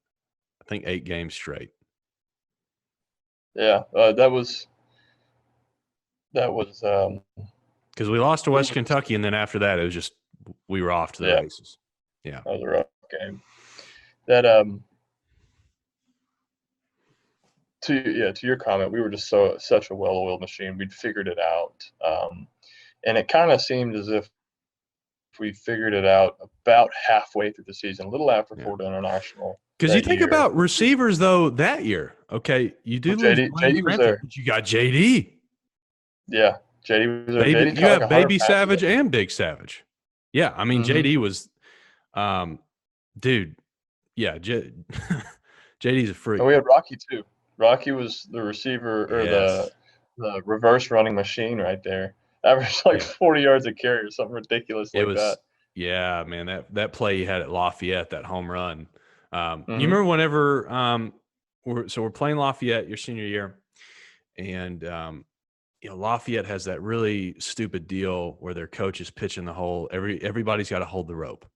I think, 8 games straight. Yeah, that was Because we lost to West Kentucky, and then after that, it was just we were off to the races. Yeah, that was a rough game. That to your comment, we were just such a well-oiled machine. We'd figured it out, and it kind of seemed as if we figured it out about halfway through the season, a little after Florida International. Because you think about receivers though that year. Okay, you do lose JD was there, but you got JD. Yeah, JD was there. Baby, JD you have like Baby Savage and Big Savage. Yeah, I mean JD was, dude. Yeah, JD's a freak. And we had Rocky too. Rocky was the receiver or the reverse running machine right there. Averaged 40 yards a carry or something ridiculous like that. Yeah, man, that play he had at Lafayette, that home run. You remember whenever we're playing Lafayette your senior year, and Lafayette has that really stupid deal where their coach is pitching the whole everybody's got to hold the rope.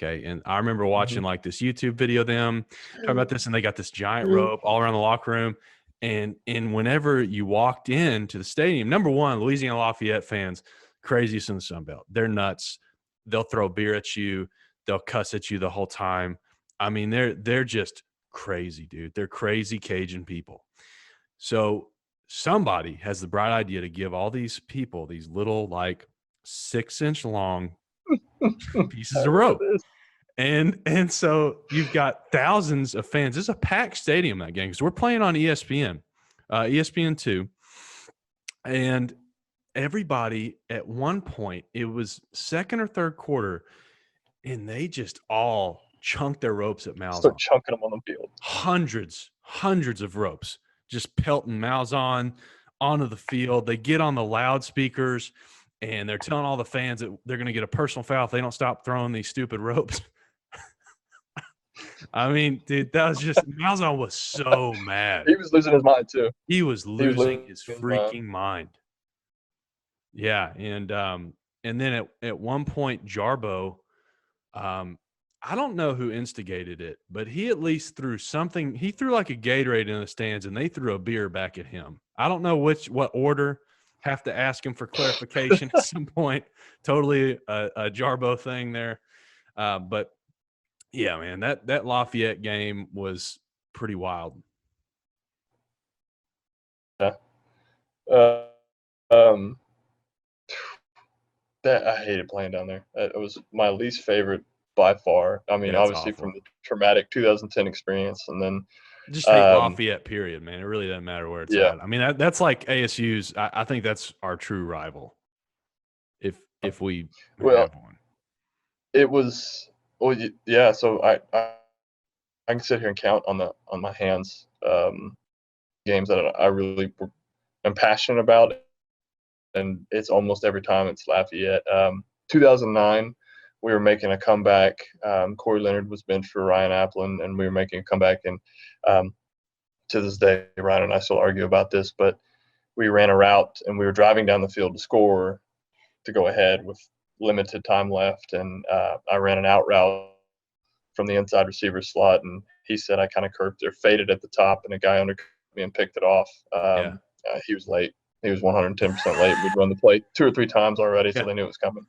Okay. And I remember watching like this YouTube video of them talking about this, and they got this giant rope all around the locker room. And whenever you walked into the stadium, number one, Louisiana Lafayette fans, craziest in the Sun Belt. They're nuts. They'll throw beer at you. They'll cuss at you the whole time. I mean, they're just crazy, dude. They're crazy Cajun people. So somebody has the bright idea to give all these people these little like 6-inch long pieces of rope. And so you've got thousands of fans. It's a packed stadium that game because we're playing on ESPN, ESPN2. And everybody at one point, it was second or third quarter, and they just all chunked their ropes at Malzahn. Start chunking them on the field. Hundreds of ropes just pelting Malzahn onto the field. They get on the loudspeakers, and they're telling all the fans that they're going to get a personal foul if they don't stop throwing these stupid ropes. I mean, dude, that was just Malzahn was so mad. He was losing his mind too. He was losing his freaking mind. Yeah, and then at one point, Jarbo, I don't know who instigated it, but he at least threw something. He threw like a Gatorade in the stands, and they threw a beer back at him. I don't know what order. Have to ask him for clarification at some point. Totally a Jarbo thing there, but. Yeah, man, that Lafayette game was pretty wild. Yeah. That I hated playing down there. It was my least favorite by far. I mean, obviously awful. From the traumatic 2010 experience, and then just hate Lafayette. Period, man. It really doesn't matter where it's at. I mean, that's like ASU's. I think that's our true rival. If we have one, it was. Well, yeah. So I can sit here and count on my hands games that I really am passionate about, and it's almost every time it's Lafayette. 2009, we were making a comeback. Corey Leonard was benched for Ryan Applin, and we were making a comeback. And to this day, Ryan and I still argue about this, but we ran a route, and we were driving down the field to score to go ahead with limited time left, and I ran an out route from the inside receiver slot, and he said I kind of curved or faded at the top, and a guy undercut me and picked it off. He was late. He was 110% late. We'd run the play 2 or 3 times already, so they knew it was coming.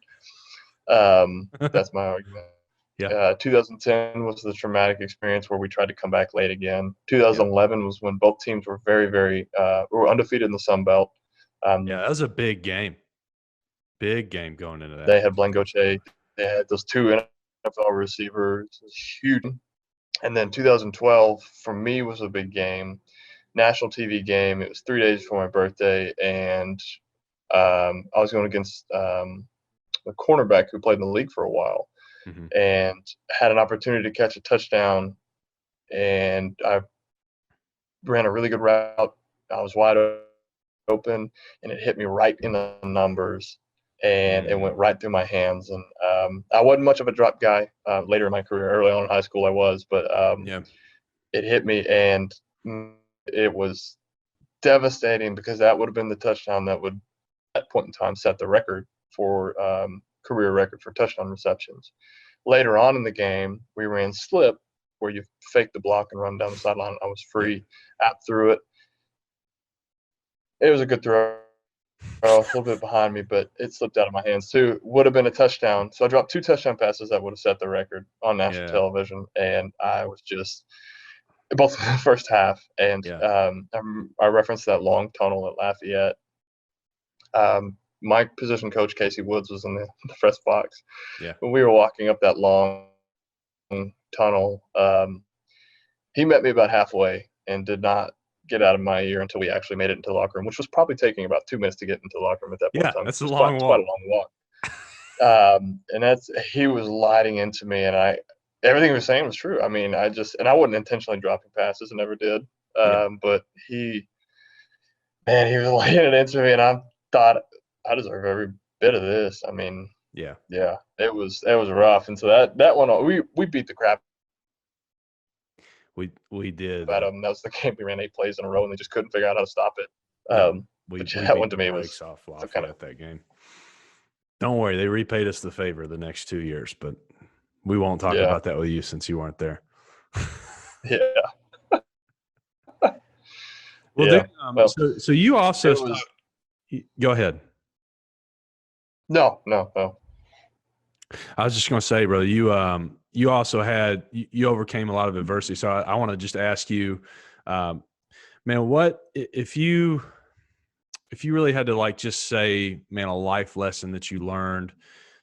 That's my argument. 2010 was the traumatic experience where we tried to come back late again. 2011 was when both teams were very, very were undefeated in the Sun Belt. That was a big game. Big game going into that. They had Blaine Gauthier. They had those 2 NFL receivers. It was huge. And then 2012, for me, was a big game. National TV game. It was 3 days before my birthday, and I was going against a cornerback who played in the league for a while, and had an opportunity to catch a touchdown, and I ran a really good route. I was wide open, and it hit me right in the numbers, and it went right through my hands. And I wasn't much of a drop guy later in my career. Early on in high school, I was, but it hit me, and it was devastating because that would have been the touchdown that would, at that point in time, set the record for career record for touchdown receptions. Later on in the game, we ran slip, where you fake the block and run down the sideline. I was free, out through it. It was a good throw, a little bit behind me, but it slipped out of my hands too. Would have been a touchdown. So I dropped 2 touchdown passes that would have set the record on national television, and I was just both in the first half. And I referenced that long tunnel at Lafayette. My position coach, Casey Woods, was in the press box. Yeah. When we were walking up that long tunnel, he met me about halfway and did not get out of my ear until we actually made it into the locker room, which was probably taking about 2 minutes to get into the locker room at that point in time. That's It's quite a long walk. And he was lighting into me, and everything he was saying was true. I mean, I wasn't intentionally dropping passes, and never did. But he was laying it into me, and I thought, I deserve every bit of this. I mean, it was rough. And so that one, we beat the crap. We did. That was the game. We ran 8 plays in a row, and they just couldn't figure out how to stop it. That one to me was off Lafayette that game. Don't worry, they repaid us the favor the next 2 years, but we won't talk about that with you since you weren't there. So you also go ahead. No. I was just going to say, brother, you also you overcame a lot of adversity. So I want to just ask you, man, what if you really had to just say, man, a life lesson that you learned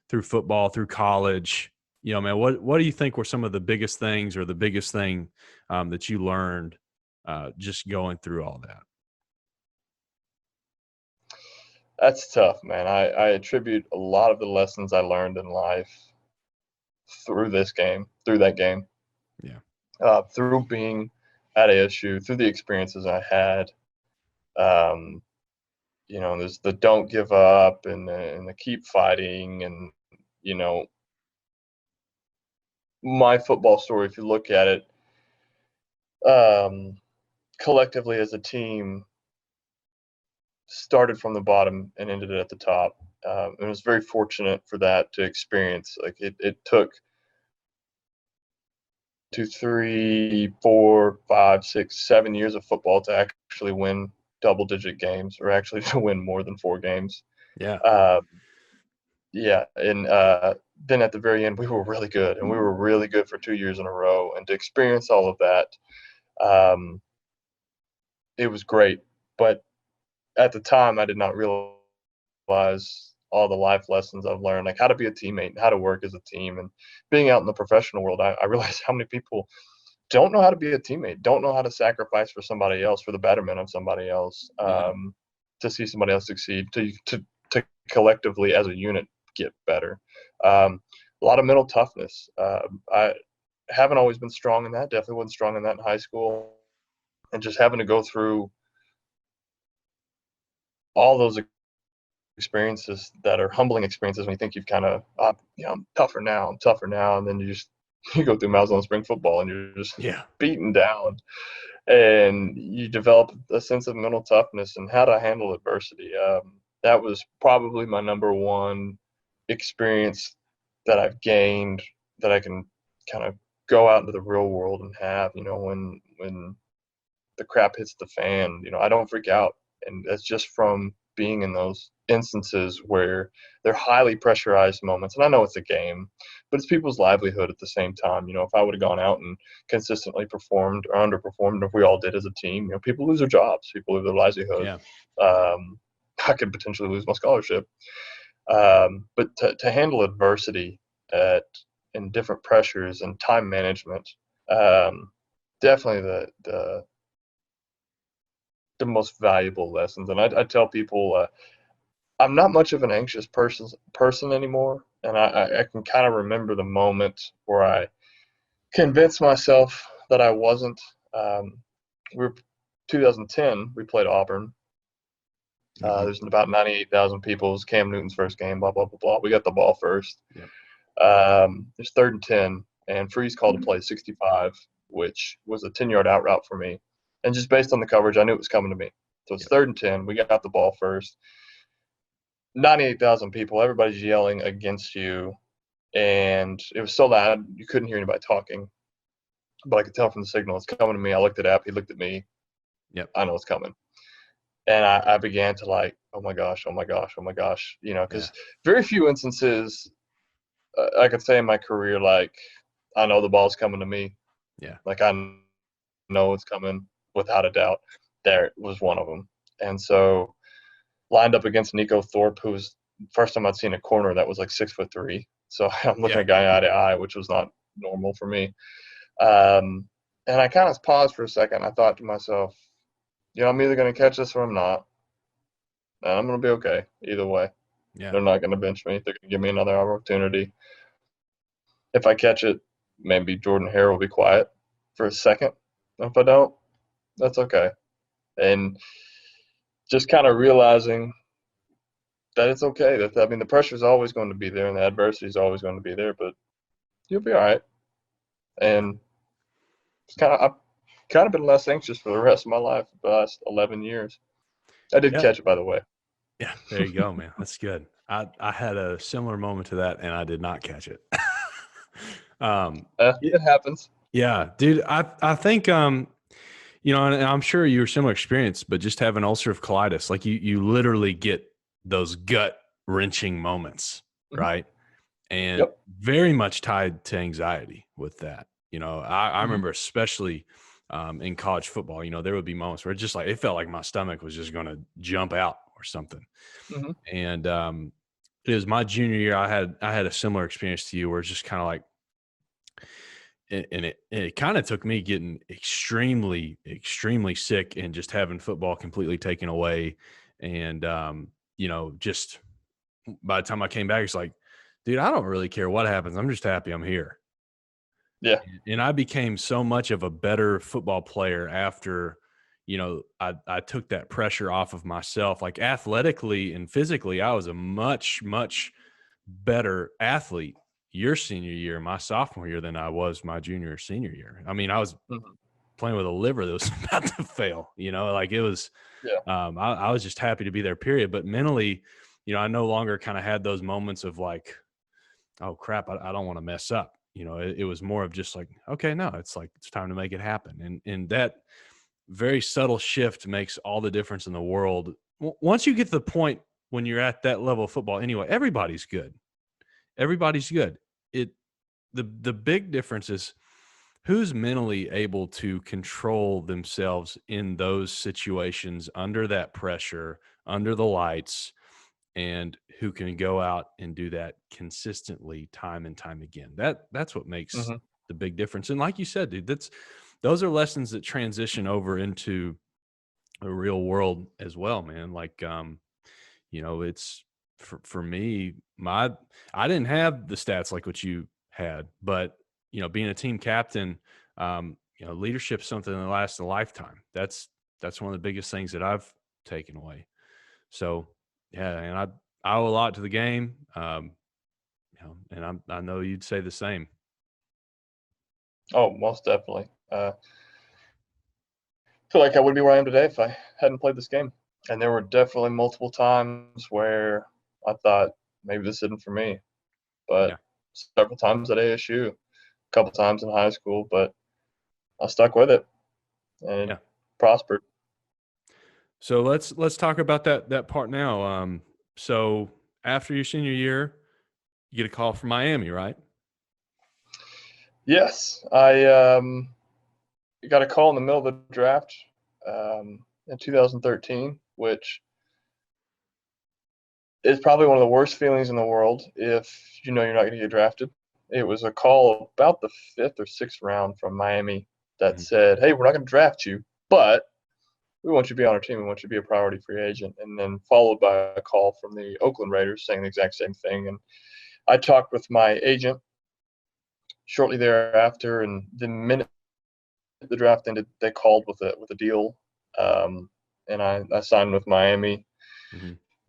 through football, through college, man, what do you think were some of the biggest things or the biggest thing that you learned just going through all that? That's tough, man. I attribute a lot of the lessons I learned in life through that game. Yeah. Through being at ASU, through the experiences I had. There's the don't give up and the keep fighting, and my football story, if you look at it, collectively as a team, started from the bottom and ended it at the top. And I was very fortunate for that to experience. Like it took 2, 3, 4, 5, 6, 7 years of football to actually win double-digit games, or actually to win more than 4 games. Yeah. And then at the very end, we were really good, and we were really good for 2 years in a row. And to experience all of that, it was great. But at the time, I did not realize all the life lessons I've learned, like how to be a teammate and how to work as a team. And being out in the professional world, I realized how many people don't know how to be a teammate, don't know how to sacrifice for somebody else, for the betterment of somebody else, to see somebody else succeed, to collectively as a unit get better. A lot of mental toughness. I haven't always been strong in that. Definitely wasn't strong in that in high school. And just having to go through all those experiences that are humbling experiences when you think you've kind of, I'm tougher now. And then you go through Mousel and spring football, and you're just beaten down. And you develop a sense of mental toughness and how to handle adversity. That was probably my number one experience that I've gained, that I can kind of go out into the real world and have, when the crap hits the fan, I don't freak out. And that's just from being in those instances where they're highly pressurized moments. And I know it's a game, but it's people's livelihood at the same time. If I would have gone out and consistently performed or underperformed, if we all did as a team, people lose their jobs, people lose their livelihood. I could potentially lose my scholarship. But to handle adversity and different pressures and time management, definitely the most valuable lessons. And I tell people, I'm not much of an anxious person anymore. And I can kind of remember the moment where I convinced myself that I wasn't. 2010, we played Auburn. There's about 98,000 people. It was Cam Newton's first game, blah, blah, blah, blah. We got the ball first. It's 3rd and 10, and Freeze called to play 65, which was a 10-yard out route for me. And just based on the coverage, I knew it was coming to me. So it's 3rd and 10. We got the ball first. 98,000 people. Everybody's yelling against you, and it was so loud you couldn't hear anybody talking. But I could tell from the signal it's coming to me. I looked at App. He looked at me. Yep. I know it's coming. And I began to like, oh my gosh, oh my gosh, oh my gosh, because very few instances I could say in my career, like, I know the ball's coming to me. Yeah. Like, I know it's coming without a doubt. There was one of them. And so lined up against Nico Thorpe, who was first time I'd seen a corner that was like 6'3". So I'm looking at a guy eye to eye, which was not normal for me. And I kind of paused for a second. I thought to myself, I'm either going to catch this or I'm not. And I'm going to be okay either way. Yeah. They're not going to bench me. They're going to give me another opportunity. If I catch it, maybe Jordan Hare will be quiet for a second. If I don't, that's okay. And just kind of realizing that it's okay. The pressure is always going to be there and the adversity is always going to be there, but you'll be all right. And I've kind of been less anxious for the rest of my life the last 11 years. I did catch it, by the way. Yeah, there you go, man. That's good. I had a similar moment to that, and I did not catch it. It happens. Yeah, dude. I think and I'm sure you were similar experience, but just having ulcerative colitis, like you literally get those gut wrenching moments, right? And very much tied to anxiety with that. I remember especially in college football, there would be moments where it felt like my stomach was just going to jump out or something. Mm-hmm. And it was my junior year. I had a similar experience to you where it's just kind of like, and it kind of took me getting extremely, extremely sick and just having football completely taken away. And, just by the time I came back, it's like, dude, I don't really care what happens. I'm just happy I'm here. Yeah. And I became so much of a better football player after, I took that pressure off of myself. Like athletically and physically, I was a much, much better athlete your senior year, my sophomore year, than I was my junior or senior year. I mean, I was playing with a liver that was about to fail, like it was, I was just happy to be there, period. But mentally, I no longer kind of had those moments of like, oh crap, I don't want to mess up. It was more of just like, okay, no, it's like, it's time to make it happen. And that very subtle shift makes all the difference in the world. Once you get to the point when you're at that level of football, anyway, everybody's good. Everybody's good. The big difference is who's mentally able to control themselves in those situations under that pressure, under the lights, and who can go out and do that consistently time and time again. That's what makes the big difference. And like you said, dude, those are lessons that transition over into a real world as well, man. Like, it's for me, I didn't have the stats like what you had, but being a team captain, leadership's something that lasts a lifetime. That's one of the biggest things that I've taken away. So yeah, and I owe a lot to the game. And I know you'd say the same. Oh, most definitely. I feel like I would be where I am today if I hadn't played this game. And there were definitely multiple times where I thought maybe this isn't for me, but several times at ASU, a couple times in high school, but I stuck with it and it prospered. So let's talk about that part now. So after your senior year, you get a call from Miami, right? Yes, I got a call in the middle of the draft in 2013, which is probably one of the worst feelings in the world if you're not going to get drafted. It was a call about the 5th or 6th round from Miami that said, hey, we're not going to draft you, but we want you to be on our team. We want you to be a priority free agent. And then followed by a call from the Oakland Raiders saying the exact same thing. And I talked with my agent shortly thereafter, and the minute the draft ended, they called with a deal. And I signed with Miami.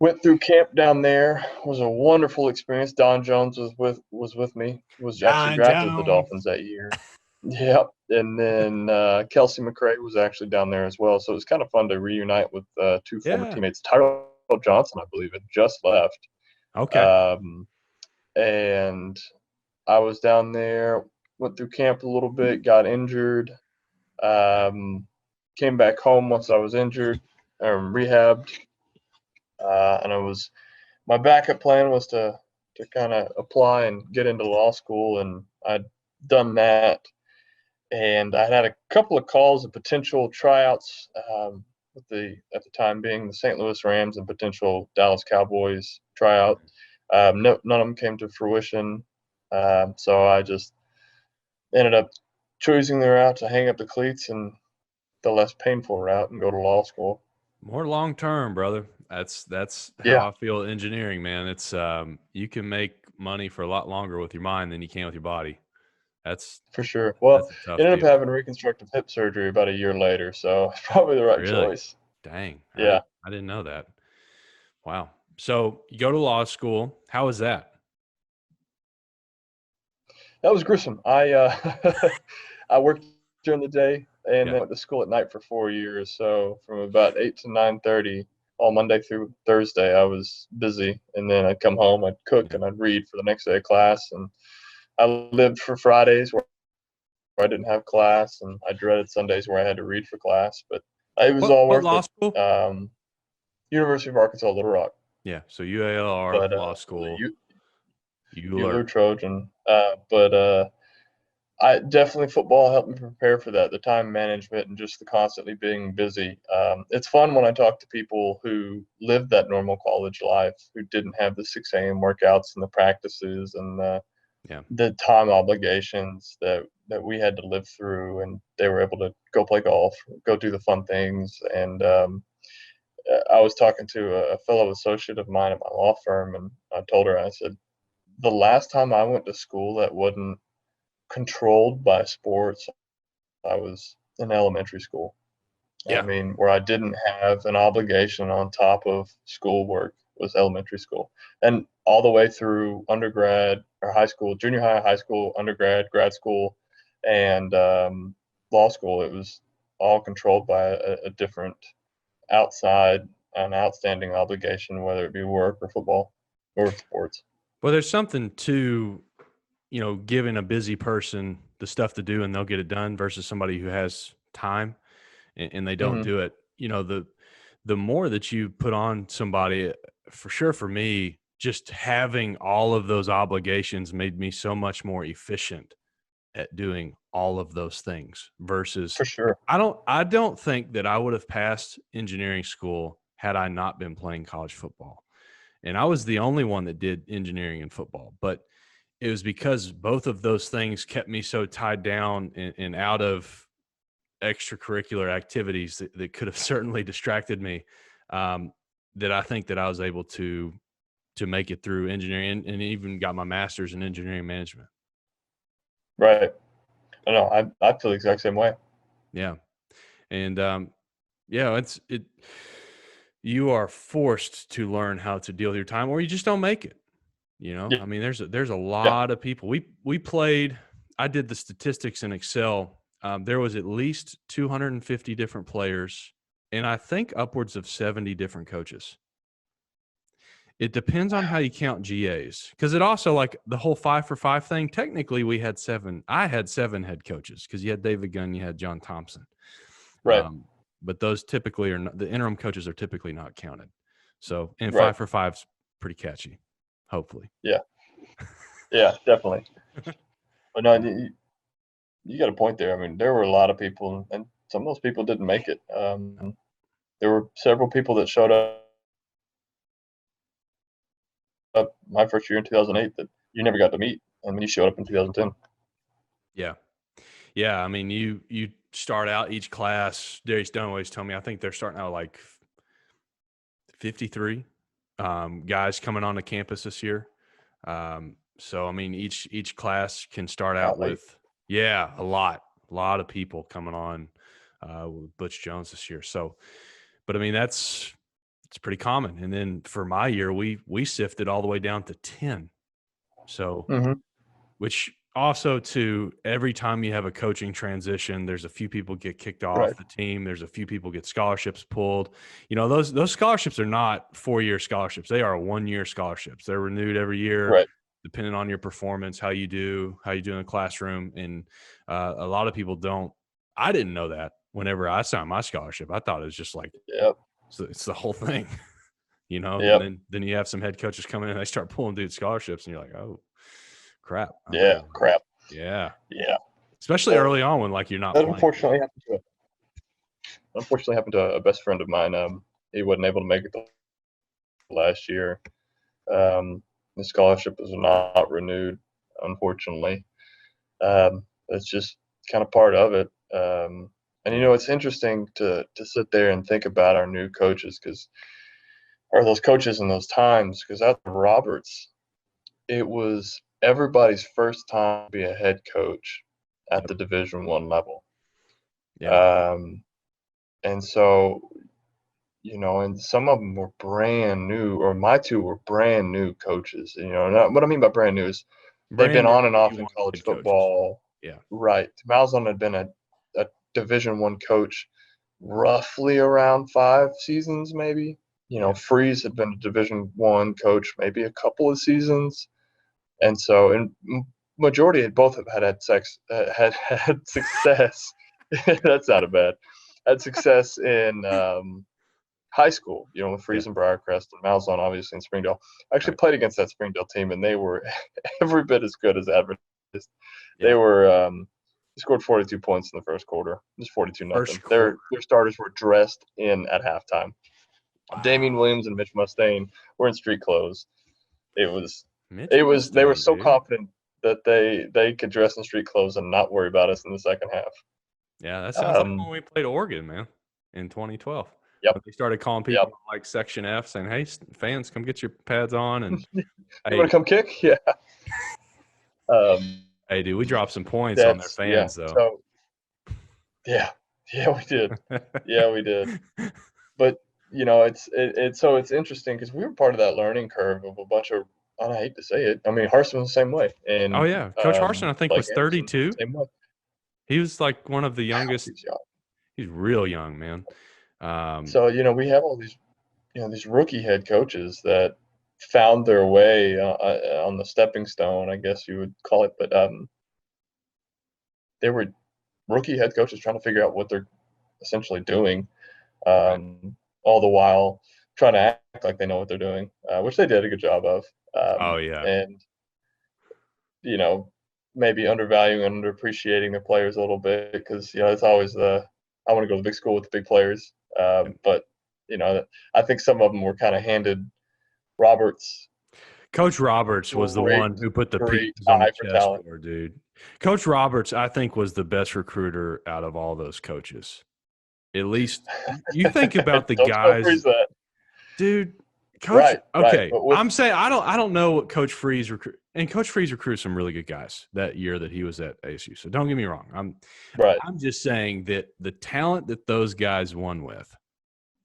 went through camp down there. It was a wonderful experience. Don Jones was with me. Was actually John drafted the Jones. Dolphins that year. Yep. And then Kelsey McRae was actually down there as well. So it was kind of fun to reunite with two former Yeah. teammates. Tyrell Johnson, I believe, had just left. Okay. And I was down there, went through camp a little bit, got injured, came back home once I was injured, rehabbed, and my backup plan was to kind of apply and get into law school, and I'd done that, and I had a couple of calls of potential tryouts with at the time being the St. Louis Rams and potential Dallas Cowboys tryout. No, none of them came to fruition, so I just ended up choosing the route to hang up the cleats and the less painful route and go to law school. More long term, brother. That's how Yeah, I feel engineering, man. It's you can make money for a lot longer with your mind than you can with your body. That's for sure. Well, that's a tough ended up deal. having reconstructive hip surgery about a year later, so it's probably the right Really? choice. Dang. Yeah, I didn't know that. Wow. So you go to law school. How was that? that was gruesome. I worked during the day and Yeah. then went to school at night for 4 years. So from about 8 to 9:30, all Monday through Thursday, I was busy, and then I'd come home, I'd cook, Yeah. and I'd read for the next day of class. And I lived for Fridays where I didn't have class, and I dreaded Sundays where I had to read for class. But it was all What worth law it. school? University of Arkansas Little Rock, Yeah. So UALR but law the school. UALR UALR. Trojan. But I definitely football helped me prepare for that. The time management and just the constantly being busy. It's fun when I talk to people who lived that normal college life, who didn't have the 6 a.m. workouts and the practices and Yeah. the time obligations that we had to live through, and they were able to go play golf, go do the fun things. And I was talking to a fellow associate of mine at my law firm, and I told her, I said, the last time I went to school that wasn't controlled by sports, I was in elementary school. I Yeah. mean, where I didn't have an obligation on top of schoolwork was elementary school. And all the way through undergrad or high school, junior high school, undergrad, grad school, and law school, it was all controlled by a different outside and outstanding obligation, whether it be work or football or sports. Well, there's something to, giving a busy person the stuff to do and they'll get it done versus somebody who has time and they don't Hmm. do it. The more that you put on somebody, for sure for me, just having all of those obligations made me so much more efficient at doing all of those things versus For sure. I don't think that I would have passed engineering school had I not been playing college football. And I was the only one that did engineering and football, but it was because both of those things kept me so tied down and out of extracurricular activities that could have certainly distracted me. Um, that I think that I was able to make it through engineering and even got my master's in engineering management. Right. I know. I feel the exact same way. Yeah. And yeah, you are forced to learn how to deal with your time or you just don't make it. Yeah. I mean, there's a Yeah. lot of people. We played. I did the statistics in Excel. There was at least 250 different players, and I think upwards of 70 different coaches. It depends on how you count GAs, because it also like the whole 5 for 5 thing. Technically, we had seven. I had 7 head coaches because you had David Gunn, you had John Thompson. Right. But those typically are not, the interim coaches are typically not counted. So, and Right. 5 for 5 is pretty catchy. Hopefully. Yeah. Yeah. Definitely. But no, Yeah. you got a point there. I mean, there were a lot of people, and some of those people didn't make it. There were several people that showed up my first year in 2008 that you never got to meet, and then you showed up in 2010. Yeah. Yeah. I mean, you start out each class. Darius Dunaway's told me, I think they're starting out like 53 guys coming onto campus this year. So, I mean, each class can start out Golly. with, a lot of people coming on with Butch Jones this year. So, but I mean, that's, it's pretty common. And then for my year, we sifted all the way down to 10. So, Mm-hmm. which also to every time you have a coaching transition, there's a few people get kicked off Right. the team. There's a few people get scholarships pulled. You know, those scholarships are not 4-year scholarships. They are 1-year scholarships. They're renewed every year, Right. depending on your performance, how you do in the classroom. And a lot of people don't. I didn't know that whenever I signed my scholarship. I thought it was just like, Yep. it's the whole thing, you know. Yep. And then you have some head coaches come in and they start pulling dude scholarships, and you're like, oh crap. Yeah. Crap. Yeah. Yeah. Especially early on when like you're not That playing. unfortunately happened to a best friend of mine. He wasn't able to make it the last year. The scholarship was not renewed, unfortunately. That's just kind of part of it. And it's interesting to sit there and think about our new coaches or those coaches in those times, because at Roberts, it was everybody's first time to be a head coach at the Division I level. Yeah. And so, and some of them were brand new, or my two were brand new coaches. What I mean by brand new is they've been on and off in college football. Yeah. Right. Malzahn had been a Division I coach roughly around 5 seasons, maybe. Freeze had been a Division I coach maybe a couple of seasons. And so, majority had both had success. That sounded bad. Had success in high school, with Freeze and Briarcrest, and Malzahn obviously in Springdale. I actually played against that Springdale team, and they were every bit as good as advertised. They were they scored 42 points in the first quarter. It was 42-0. Their starters were dressed in at halftime. Wow. Damian Williams and Mitch Mustaine were in street clothes. They were so confident that they could dress in street clothes and not worry about us in the second half. Yeah, that sounds like when we played Oregon, man, in 2012. Yep. When they started calling people like Section F, saying, "Hey, fans, come get your pads on." And you want to come kick? Yeah. Hey, dude, we dropped some points on their fans, though. So, yeah, we did. Yeah, we did. But it's interesting because we were part of that learning curve of a bunch of. I hate to say it. I mean, Harsin was the same way. And Coach Harsin, I think, was 32. Same way. He was like one of the youngest. He's real young, man. So we have all these, these rookie head coaches that found their way on the stepping stone, I guess you would call it. But they were rookie head coaches trying to figure out what they're essentially doing, all the while trying to act like they know what they're doing, which they did a good job of. And maybe undervaluing and underappreciating their players a little bit, because it's always I want to go to the big school with the big players. But I think some of them were kind of handed Roberts. Coach Roberts was the one who put the pieces on the chessboard, dude. Coach Roberts, I think, was the best recruiter out of all those coaches. At least you think about the guys, dude. Coach, okay. I'm saying I don't know what Coach Freeze recruit, and Coach Freeze recruited some really good guys that year that he was at ASU. So don't get me wrong. I'm just saying that the talent that those guys won with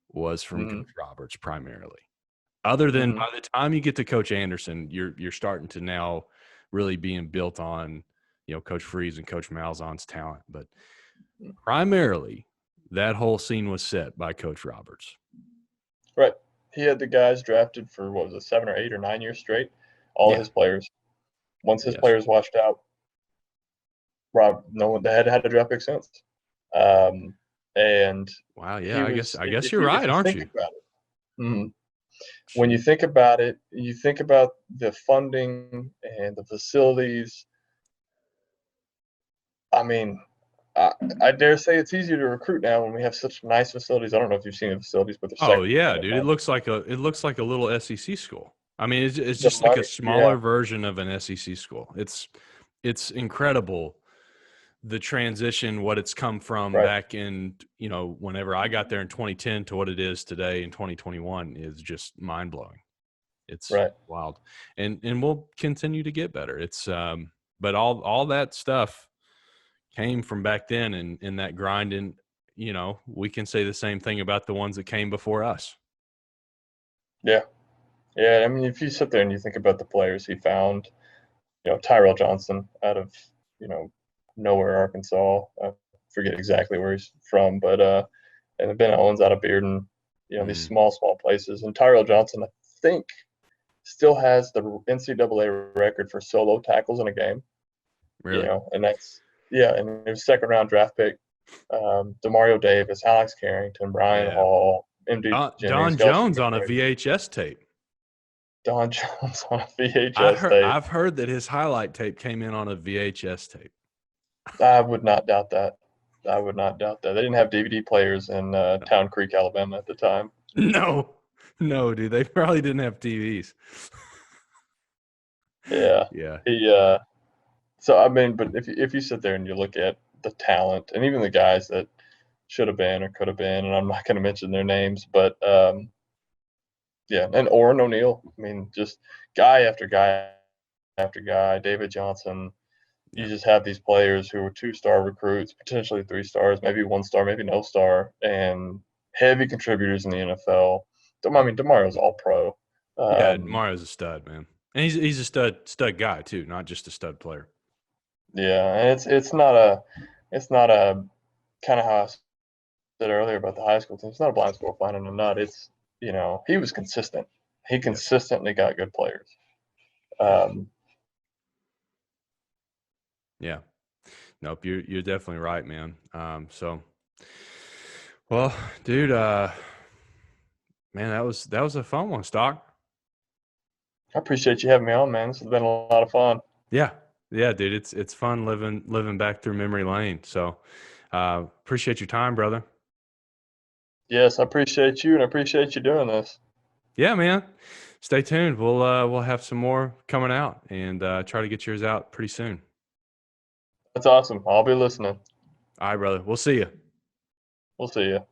was from Coach Roberts primarily. Other than by the time you get to Coach Anderson, you're starting to now really being built on, Coach Freeze and Coach Malzahn's talent. But primarily, that whole scene was set by Coach Roberts. Right. He had the guys drafted for, 7 or 8 or 9 years straight, all his players. Once his players washed out, no one had a draft pick since. And wow, yeah, I guess you're right, aren't you? When you think about it, you think about the funding and the facilities. I mean, I dare say it's easier to recruit now when we have such nice facilities. I don't know if you've seen the facilities, but yeah, dude, it looks like a little SEC school. I mean, it's just like a smaller version of an SEC school. It's incredible, the transition, what it's come from back in, whenever I got there in 2010 to what it is today in 2021 is just mind blowing. It's wild, and we'll continue to get better. It's but all that stuff came from back then, and in that grind. And we can say the same thing about the ones that came before us. Yeah. Yeah. I mean, if you sit there and you think about the players he found, Tyrell Johnson out of, you know, nowhere, Arkansas. I forget exactly where he's from, but and Ben Owens out of Bearden, these Mm, small places. And Tyrell Johnson, I think, still has the NCAA record for solo tackles in a game. really? And that's and his second round draft pick, Demario Davis, Alex Carrington, Brian Yeah. Hall, MD Jennings, Don Kelsey Jones on a McBrady, VHS tape. Don Jones on a VHS tape. I've heard that his highlight tape came in on a VHS tape. I would not doubt that. I would not doubt that. They didn't have DVD players in Town Creek, Alabama at the time. No, no, dude. They probably didn't have TVs. Yeah. Yeah. So I mean, but if you sit there and you look at the talent and even the guys that should have been or could have been, and I'm not going to mention their names, but and Orrin O'Neal. I mean, just guy after guy after guy. David Johnson. You just have these players who are 2-star recruits, potentially 3 stars, maybe 1 star, maybe no star, and heavy contributors in the NFL. I mean, Demario's all pro. Yeah, Mario's a stud, man. And he's a stud guy too, not just a stud player. Yeah, and it's not a kind of how I said earlier about the high school team. It's not a blind squirrel finding a nut. It's he was consistent. He Yes. consistently got good players. Um, Yeah. Nope, you're definitely right, man. Well, dude, man, that was a fun one, Stock. I appreciate you having me on, man. This has been a lot of fun. Yeah. Yeah, dude, it's fun living back through memory lane. So, appreciate your time, brother. Yes, I appreciate you, and I appreciate you doing this. Yeah, man. Stay tuned. We'll have some more coming out and try to get yours out pretty soon. That's awesome. I'll be listening. All right, brother. We'll see you. We'll see you.